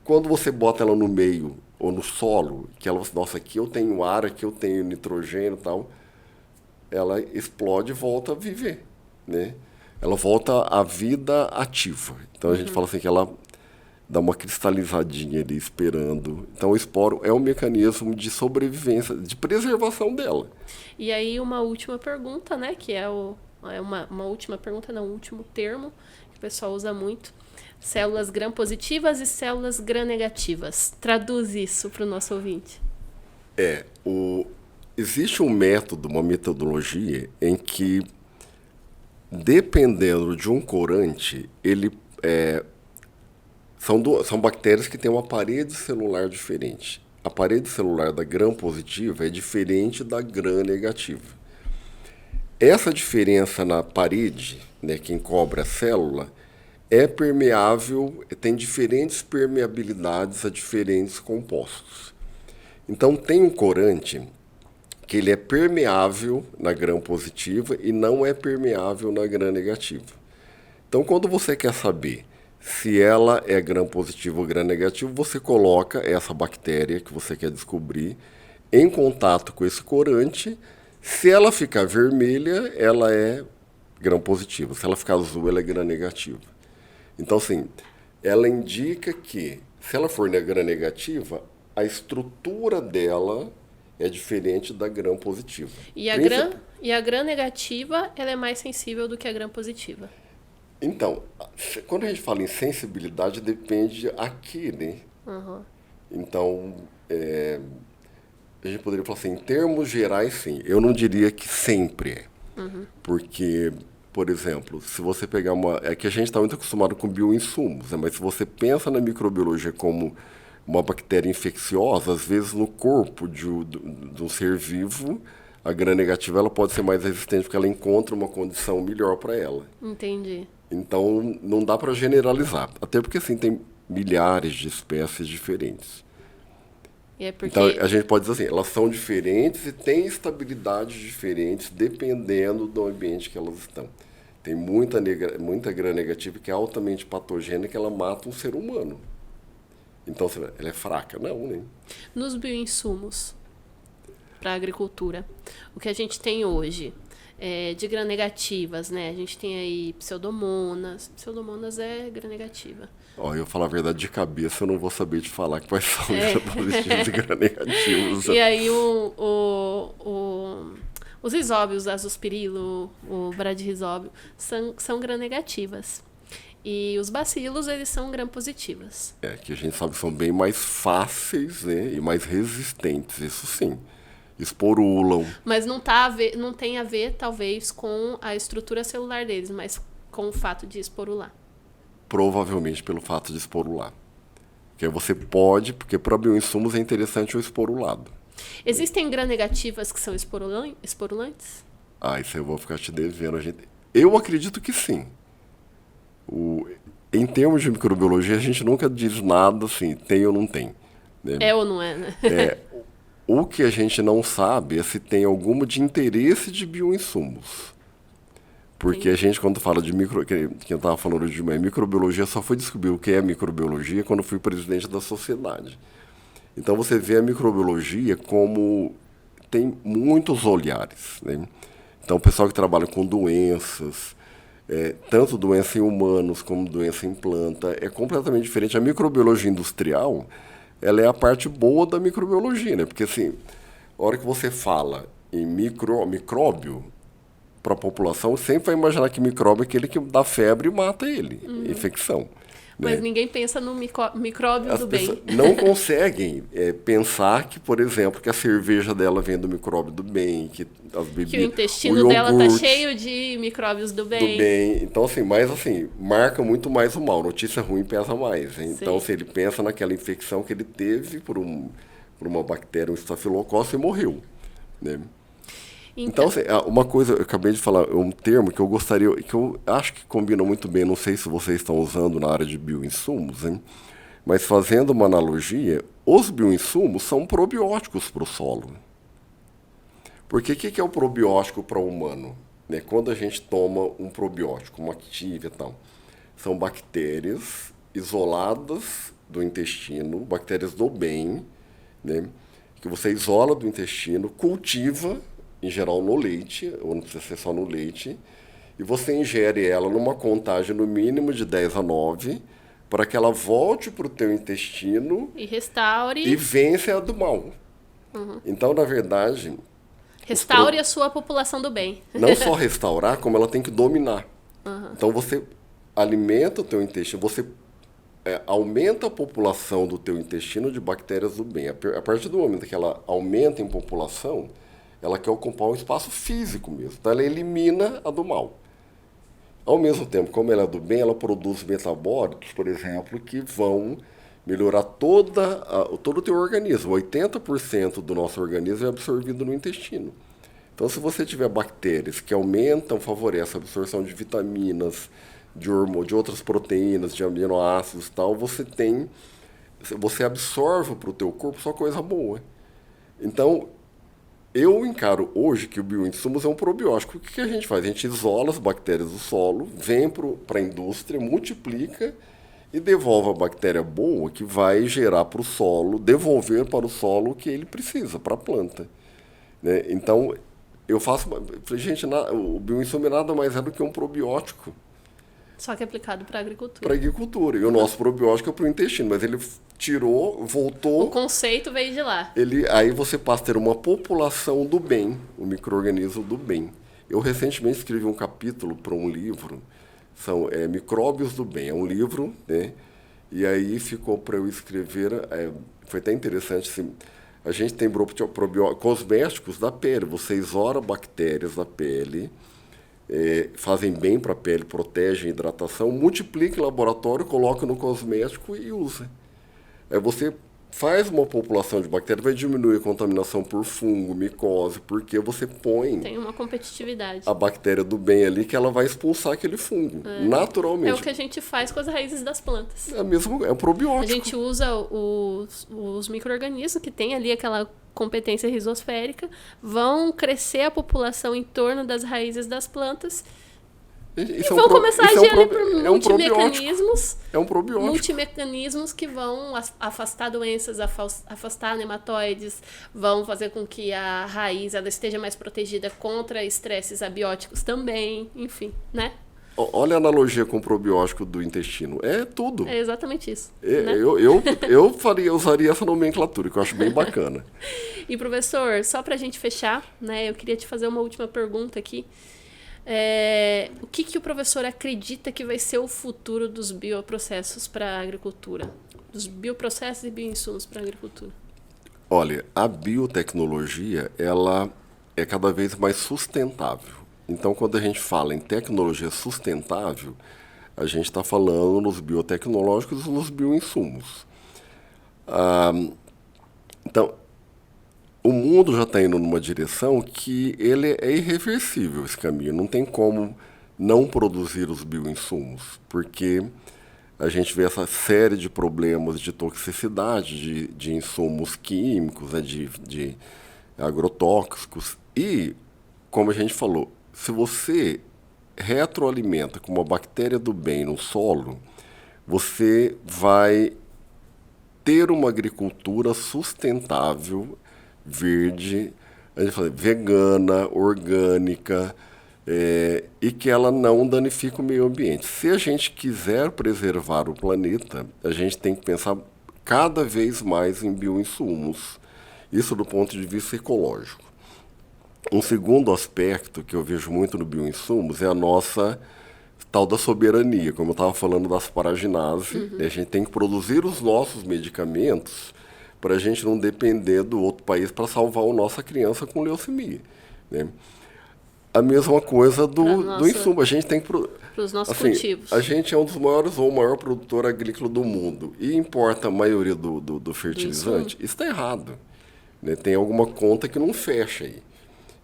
[SPEAKER 2] Quando você bota ela no meio ou no solo, que ela, nossa, aqui eu tenho ar, aqui eu tenho nitrogênio e tal, ela explode e volta a viver, né? Ela volta à vida ativa. Então a gente fala assim que ela dá uma cristalizadinha ali esperando. Então o esporo é um mecanismo de sobrevivência, de preservação dela.
[SPEAKER 1] E aí uma última pergunta, né, que é uma última pergunta, não, um último termo que o pessoal usa muito. Células gram-positivas e células gram-negativas. Traduz isso para o nosso ouvinte.
[SPEAKER 2] Existe um método, uma metodologia, em que, dependendo de um corante, são bactérias que têm uma parede celular diferente. A parede celular da gram-positiva é diferente da gram-negativa. Essa diferença na parede, né, que encobre a célula, é permeável, tem diferentes permeabilidades a diferentes compostos. Então, tem um corante que ele é permeável na gram-positiva e não é permeável na gram-negativa. Então, quando você quer saber se ela é gram-positiva ou gram-negativa, você coloca essa bactéria que você quer descobrir em contato com esse corante. Se ela ficar vermelha, ela é gram-positiva. Se ela ficar azul, ela é gram-negativa. Então, assim, ela indica que, se ela for gram-negativa, a estrutura dela é diferente da gram-positiva.
[SPEAKER 1] E a gram-negativa, ela é mais sensível do que a gram-positiva.
[SPEAKER 2] Então, quando a gente fala em sensibilidade, depende aqui, né? Então, a gente poderia falar assim, em termos gerais, sim. Eu não diria que sempre é. Porque, por exemplo, se você pegar é que a gente está muito acostumado com bioinsumos, né? Mas se você pensa na microbiologia como uma bactéria infecciosa, às vezes no corpo de um ser vivo, a gram-negativa ela pode ser mais resistente porque ela encontra uma condição melhor para ela.
[SPEAKER 1] Entendi.
[SPEAKER 2] Então, não dá para generalizar. Até porque, assim, tem milhares de espécies diferentes. Então, a gente pode dizer assim, elas são diferentes e têm estabilidades diferentes dependendo do ambiente que elas estão. Tem muita gram-negativa que é altamente patogênica, ela mata um ser humano. Então, ela é fraca? Não, né?
[SPEAKER 1] Nos bioinsumos para a agricultura, o que a gente tem hoje de gram-negativas, né? A gente tem aí pseudomonas. Pseudomonas é gram-negativa.
[SPEAKER 2] Ó, eu falar a verdade de cabeça, eu não vou saber te falar quais são os gram-positivos e gram-negativos.
[SPEAKER 1] E aí os isóbios, azospirilo, o bradyrhizóbio, são gram-negativas. E os bacilos, eles são gram-positivas.
[SPEAKER 2] Que a gente sabe que são bem mais fáceis, né, e mais resistentes, isso sim. Esporulam.
[SPEAKER 1] Mas não tem a ver, talvez, com a estrutura celular deles, mas com o fato de esporular.
[SPEAKER 2] Provavelmente pelo fato de esporular. Que você pode, porque para bioinsumos é interessante o esporulado.
[SPEAKER 1] Existem gram-negativas que são esporulantes?
[SPEAKER 2] Isso eu vou ficar te devendo. Eu acredito que sim. Em termos de microbiologia, a gente nunca diz nada assim, tem ou não tem. Né?
[SPEAKER 1] É ou não é, né?
[SPEAKER 2] O que a gente não sabe é se tem alguma de interesse de bioinsumos. Porque a gente, quando fala de quem estava falando de microbiologia, só foi descobrir o que é microbiologia quando fui presidente da sociedade. Então você vê a microbiologia como tem muitos olhares. Né? Então o pessoal que trabalha com doenças, tanto doença em humanos como doença em planta, é completamente diferente. A microbiologia industrial, ela é a parte boa da microbiologia, né? Porque assim, a hora que você fala em micróbio, para a população, sempre vai imaginar que micróbio é aquele que dá febre e mata ele, infecção.
[SPEAKER 1] Mas
[SPEAKER 2] né?
[SPEAKER 1] ninguém pensa no micróbio do bem.
[SPEAKER 2] Não conseguem pensar que, por exemplo, que a cerveja dela vem do micróbio do bem, que as bebidas,
[SPEAKER 1] que o intestino dela tá cheio de micróbios do bem.
[SPEAKER 2] Então, assim, mas assim, marca muito mais o mal. Notícia ruim pesa mais. Então, se ele pensa naquela infecção que ele teve por uma bactéria, um estafilococcus, e morreu. Né? Então, assim, uma coisa, eu acabei de falar, um termo que eu gostaria, que eu acho que combina muito bem, não sei se vocês estão usando na área de bioinsumos, hein? Mas fazendo uma analogia, os bioinsumos são probióticos para o solo. Porque o que é o probiótico para o humano? Né? Quando a gente toma um probiótico, uma Activia e tal, são bactérias isoladas do intestino, bactérias do bem, né? Que você isola do intestino, cultiva, em geral no leite, ou não precisa ser só no leite, e você ingere ela numa contagem no mínimo de 10 a 9, para que ela volte para o teu intestino
[SPEAKER 1] e restaure
[SPEAKER 2] e vence a do mal. Então, na verdade...
[SPEAKER 1] Restaure a sua população do bem.
[SPEAKER 2] Não só restaurar, como ela tem que dominar. Então, você alimenta o teu intestino, você aumenta a população do teu intestino de bactérias do bem. A partir do momento que ela aumenta em população, ela quer ocupar um espaço físico mesmo. Então, ela elimina a do mal. Ao mesmo tempo, como ela é do bem, ela produz metabólitos, por exemplo, que vão melhorar todo o teu organismo. 80% do nosso organismo é absorvido no intestino. Então, se você tiver bactérias que aumentam, favorecem a absorção de vitaminas, de outras proteínas, de aminoácidos e tal, você absorve para o teu corpo só coisa boa. Então, eu encaro hoje que o bioinsumos é um probiótico. O que a gente faz? A gente isola as bactérias do solo, vem para a indústria, multiplica e devolve a bactéria boa que vai gerar para o solo, devolver para o solo o que ele precisa, para a planta. Né? Então, gente, o bioinsumo nada mais é do que um probiótico.
[SPEAKER 1] Só que aplicado para a agricultura.
[SPEAKER 2] Para a agricultura. E o nosso probiótico é para o intestino, mas ele tirou, voltou...
[SPEAKER 1] O conceito veio de lá.
[SPEAKER 2] Aí você passa a ter uma população do bem, um micro-organismo do bem. Eu recentemente escrevi um capítulo para um livro, são Micróbios do Bem, é um livro, né? E aí ficou para eu escrever, foi até interessante, assim, a gente tem cosméticos da pele, você isola bactérias da pele, fazem bem para a pele, protegem a hidratação, multiplica em laboratório, coloca no cosmético e usa. Aí você faz uma população de bactérias, vai diminuir a contaminação por fungo, micose, porque você põe...
[SPEAKER 1] Tem uma competitividade.
[SPEAKER 2] A bactéria do bem ali, que ela vai expulsar aquele fungo, naturalmente.
[SPEAKER 1] É o que a gente faz com as raízes das plantas.
[SPEAKER 2] É um probiótico.
[SPEAKER 1] A gente usa os micro-organismos que tem ali aquela competência rizosférica, vão crescer a população em torno das raízes das plantas E vão começar a agir ali por multimecanismos.
[SPEAKER 2] É um probiótico.
[SPEAKER 1] Multimecanismos que vão afastar doenças, afastar nematóides, vão fazer com que a raiz ela esteja mais protegida contra estresses abióticos também, enfim, né?
[SPEAKER 2] Olha a analogia com o probiótico do intestino. É tudo.
[SPEAKER 1] É exatamente isso.
[SPEAKER 2] Né? Eu usaria essa nomenclatura, que eu acho bem bacana.
[SPEAKER 1] E, professor, só para a gente fechar, né, eu queria te fazer uma última pergunta aqui. O que o professor acredita que vai ser o futuro dos bioprocessos para a agricultura? Dos bioprocessos e bioinsumos para a agricultura?
[SPEAKER 2] Olha, a biotecnologia, ela é cada vez mais sustentável. Então, quando a gente fala em tecnologia sustentável, a gente está falando nos biotecnológicos e nos bioinsumos. Então, o mundo já está indo numa direção que ele é irreversível, esse caminho. Não tem como não produzir os bioinsumos, porque a gente vê essa série de problemas de toxicidade de insumos químicos, né, de agrotóxicos. E, como a gente falou, se você retroalimenta com uma bactéria do bem no solo, você vai ter uma agricultura sustentável, verde, a gente fala, vegana, orgânica, e que ela não danifica o meio ambiente. Se a gente quiser preservar o planeta, a gente tem que pensar cada vez mais em bioinsumos, isso do ponto de vista ecológico. Um segundo aspecto que eu vejo muito no bioinsumos é a nossa tal da soberania, como eu estava falando das paraginases. A gente tem que produzir os nossos medicamentos para a gente não depender do outro país para salvar a nossa criança com leucemia. Né? A mesma coisa do insumo. A gente tem que...
[SPEAKER 1] Para os nossos cultivos.
[SPEAKER 2] A gente é um dos maiores ou o maior produtor agrícola do mundo e importa a maioria do fertilizante. Isso está errado. Né? Tem alguma conta que não fecha aí.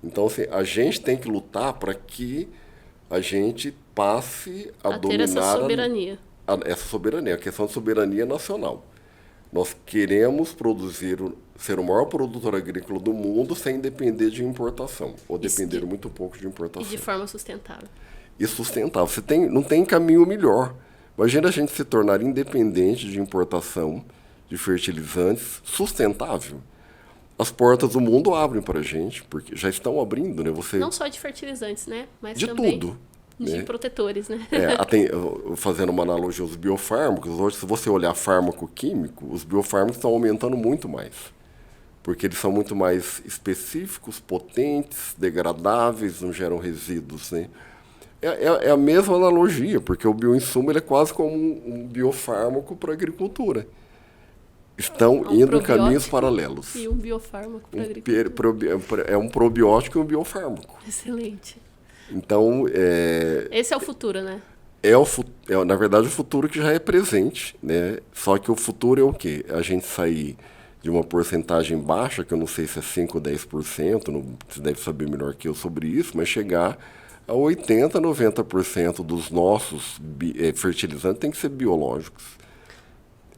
[SPEAKER 2] Então, assim, a gente tem que lutar para que a gente passe a dominar...
[SPEAKER 1] ter essa soberania.
[SPEAKER 2] Essa soberania, a questão de soberania nacional. Nós queremos ser o maior produtor agrícola do mundo sem depender de importação, ou depender muito pouco de importação.
[SPEAKER 1] E de forma sustentável.
[SPEAKER 2] E sustentável. Não tem caminho melhor. Imagina a gente se tornar independente de importação de fertilizantes, sustentável. As portas do mundo abrem para a gente, porque já estão abrindo, né?
[SPEAKER 1] Não só de fertilizantes, né? Mas
[SPEAKER 2] de
[SPEAKER 1] também
[SPEAKER 2] tudo.
[SPEAKER 1] De protetores, né?
[SPEAKER 2] Fazendo uma analogia aos biofármacos, hoje, se você olhar fármaco químico, os biofármacos estão aumentando muito mais. Porque eles são muito mais específicos, potentes, degradáveis, não geram resíduos, né? É a mesma analogia, porque o bioinsumo ele é quase como um biofármaco para a agricultura. Estão indo em caminhos paralelos.
[SPEAKER 1] E um biofármaco para a agricultura.
[SPEAKER 2] É um probiótico e um biofármaco.
[SPEAKER 1] Excelente.
[SPEAKER 2] Então,
[SPEAKER 1] esse é o futuro, né?
[SPEAKER 2] Na verdade, o futuro que já é presente, né? Só que o futuro é o quê? A gente sair de uma porcentagem baixa, que eu não sei se é 5% ou 10%, você deve saber melhor que eu sobre isso, mas chegar a 80%, 90% dos nossos fertilizantes tem que ser biológicos.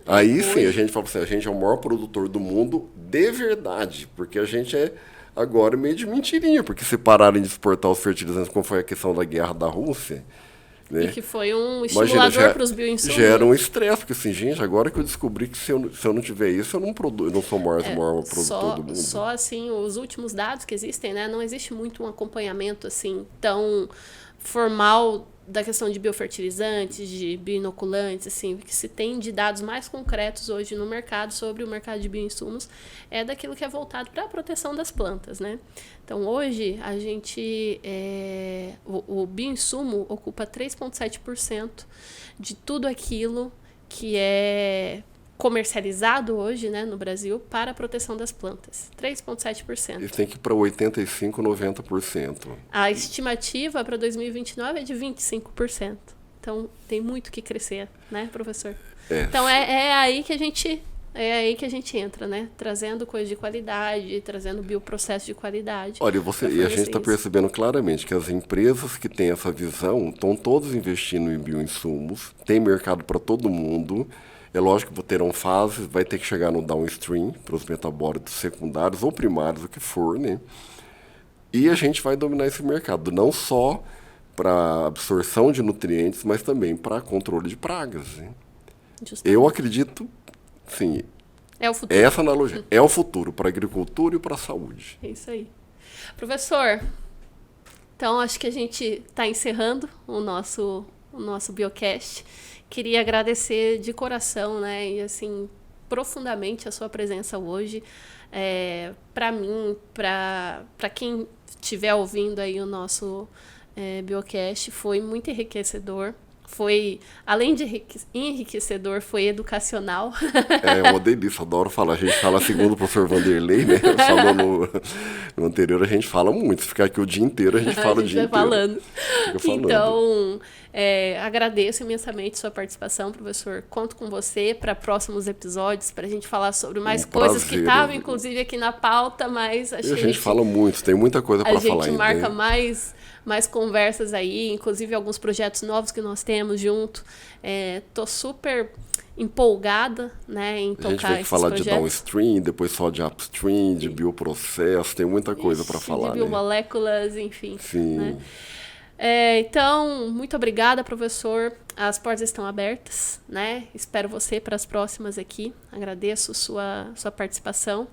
[SPEAKER 2] Aí sim, a gente fala assim, a gente é o maior produtor do mundo de verdade, porque a gente é agora meio de mentirinha, porque se pararem de exportar os fertilizantes, como foi a questão da guerra da Rússia... Né?
[SPEAKER 1] E que foi um estimulador para os bioinsumos.
[SPEAKER 2] Gera um estresse, porque assim, gente, agora que eu descobri que se eu não tiver isso, eu não sou o maior produtor do mundo.
[SPEAKER 1] Só assim, os últimos dados que existem, né? Não existe muito um acompanhamento assim tão formal da questão de biofertilizantes, de bioinoculantes, assim, que se tem de dados mais concretos hoje no mercado sobre o mercado de bioinsumos é daquilo que é voltado para a proteção das plantas, né? Então, hoje, a gente, o bioinsumo ocupa 3,7% de tudo aquilo que é comercializado hoje, né, no Brasil para a proteção das plantas. 3,7%.
[SPEAKER 2] Isso tem que ir para 85%, 90%.
[SPEAKER 1] A estimativa para 2029 é de 25%. Então, tem muito que crescer, né, professor? Então, é aí que a gente entra, né? Trazendo coisa de qualidade, trazendo bioprocesso de qualidade.
[SPEAKER 2] Olha, e a gente está percebendo claramente que as empresas que têm essa visão estão todas investindo em bioinsumos, tem mercado para todo mundo. É lógico que terão fases, vai ter que chegar no downstream, para os metabólitos secundários ou primários, o que for, né? E a gente vai dominar esse mercado, não só para absorção de nutrientes, mas também para controle de pragas. Né?
[SPEAKER 1] Justamente.
[SPEAKER 2] Eu acredito, sim,
[SPEAKER 1] É o futuro.
[SPEAKER 2] essa analogia é o futuro para a agricultura e para a saúde.
[SPEAKER 1] É isso aí. Professor, então acho que a gente está encerrando o nosso Biocast. Queria agradecer de coração, né, e assim, profundamente a sua presença hoje. Para mim, para quem estiver ouvindo aí o nosso Biocast, foi muito enriquecedor. Foi, além de enriquecedor, foi educacional.
[SPEAKER 2] É uma delícia, adoro falar. A gente fala segundo o professor Vanderlei, né? Falou no anterior, a gente fala muito. Se ficar aqui o dia inteiro, a gente fala o dia inteiro.
[SPEAKER 1] Falando.
[SPEAKER 2] Fica falando.
[SPEAKER 1] Então, agradeço imensamente sua participação, professor. Conto com você para próximos episódios, para a gente falar sobre mais coisas que estavam, inclusive, aqui na pauta, mas acho que
[SPEAKER 2] a gente fala muito, tem muita coisa para falar ainda.
[SPEAKER 1] A gente marca mais conversas aí, inclusive alguns projetos novos que nós temos junto. Tô super empolgada, né, em tocar esses projetos. A gente vai falar de
[SPEAKER 2] downstream, depois só de upstream, de bioprocesso, tem muita coisa para falar.
[SPEAKER 1] De biomoléculas, enfim.
[SPEAKER 2] Sim.
[SPEAKER 1] Né? Então, muito obrigada, professor. As portas estão abertas, né? Espero você para as próximas aqui. Agradeço sua participação.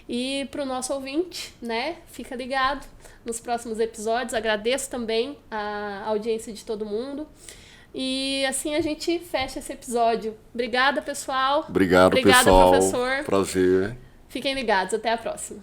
[SPEAKER 1] E para o nosso ouvinte, né? Fica ligado nos próximos episódios. Agradeço também a audiência de todo mundo. E assim a gente fecha esse episódio. Obrigada, pessoal.
[SPEAKER 2] Obrigado, pessoal.
[SPEAKER 1] Professor.
[SPEAKER 2] Prazer.
[SPEAKER 1] Fiquem ligados. Até a próxima.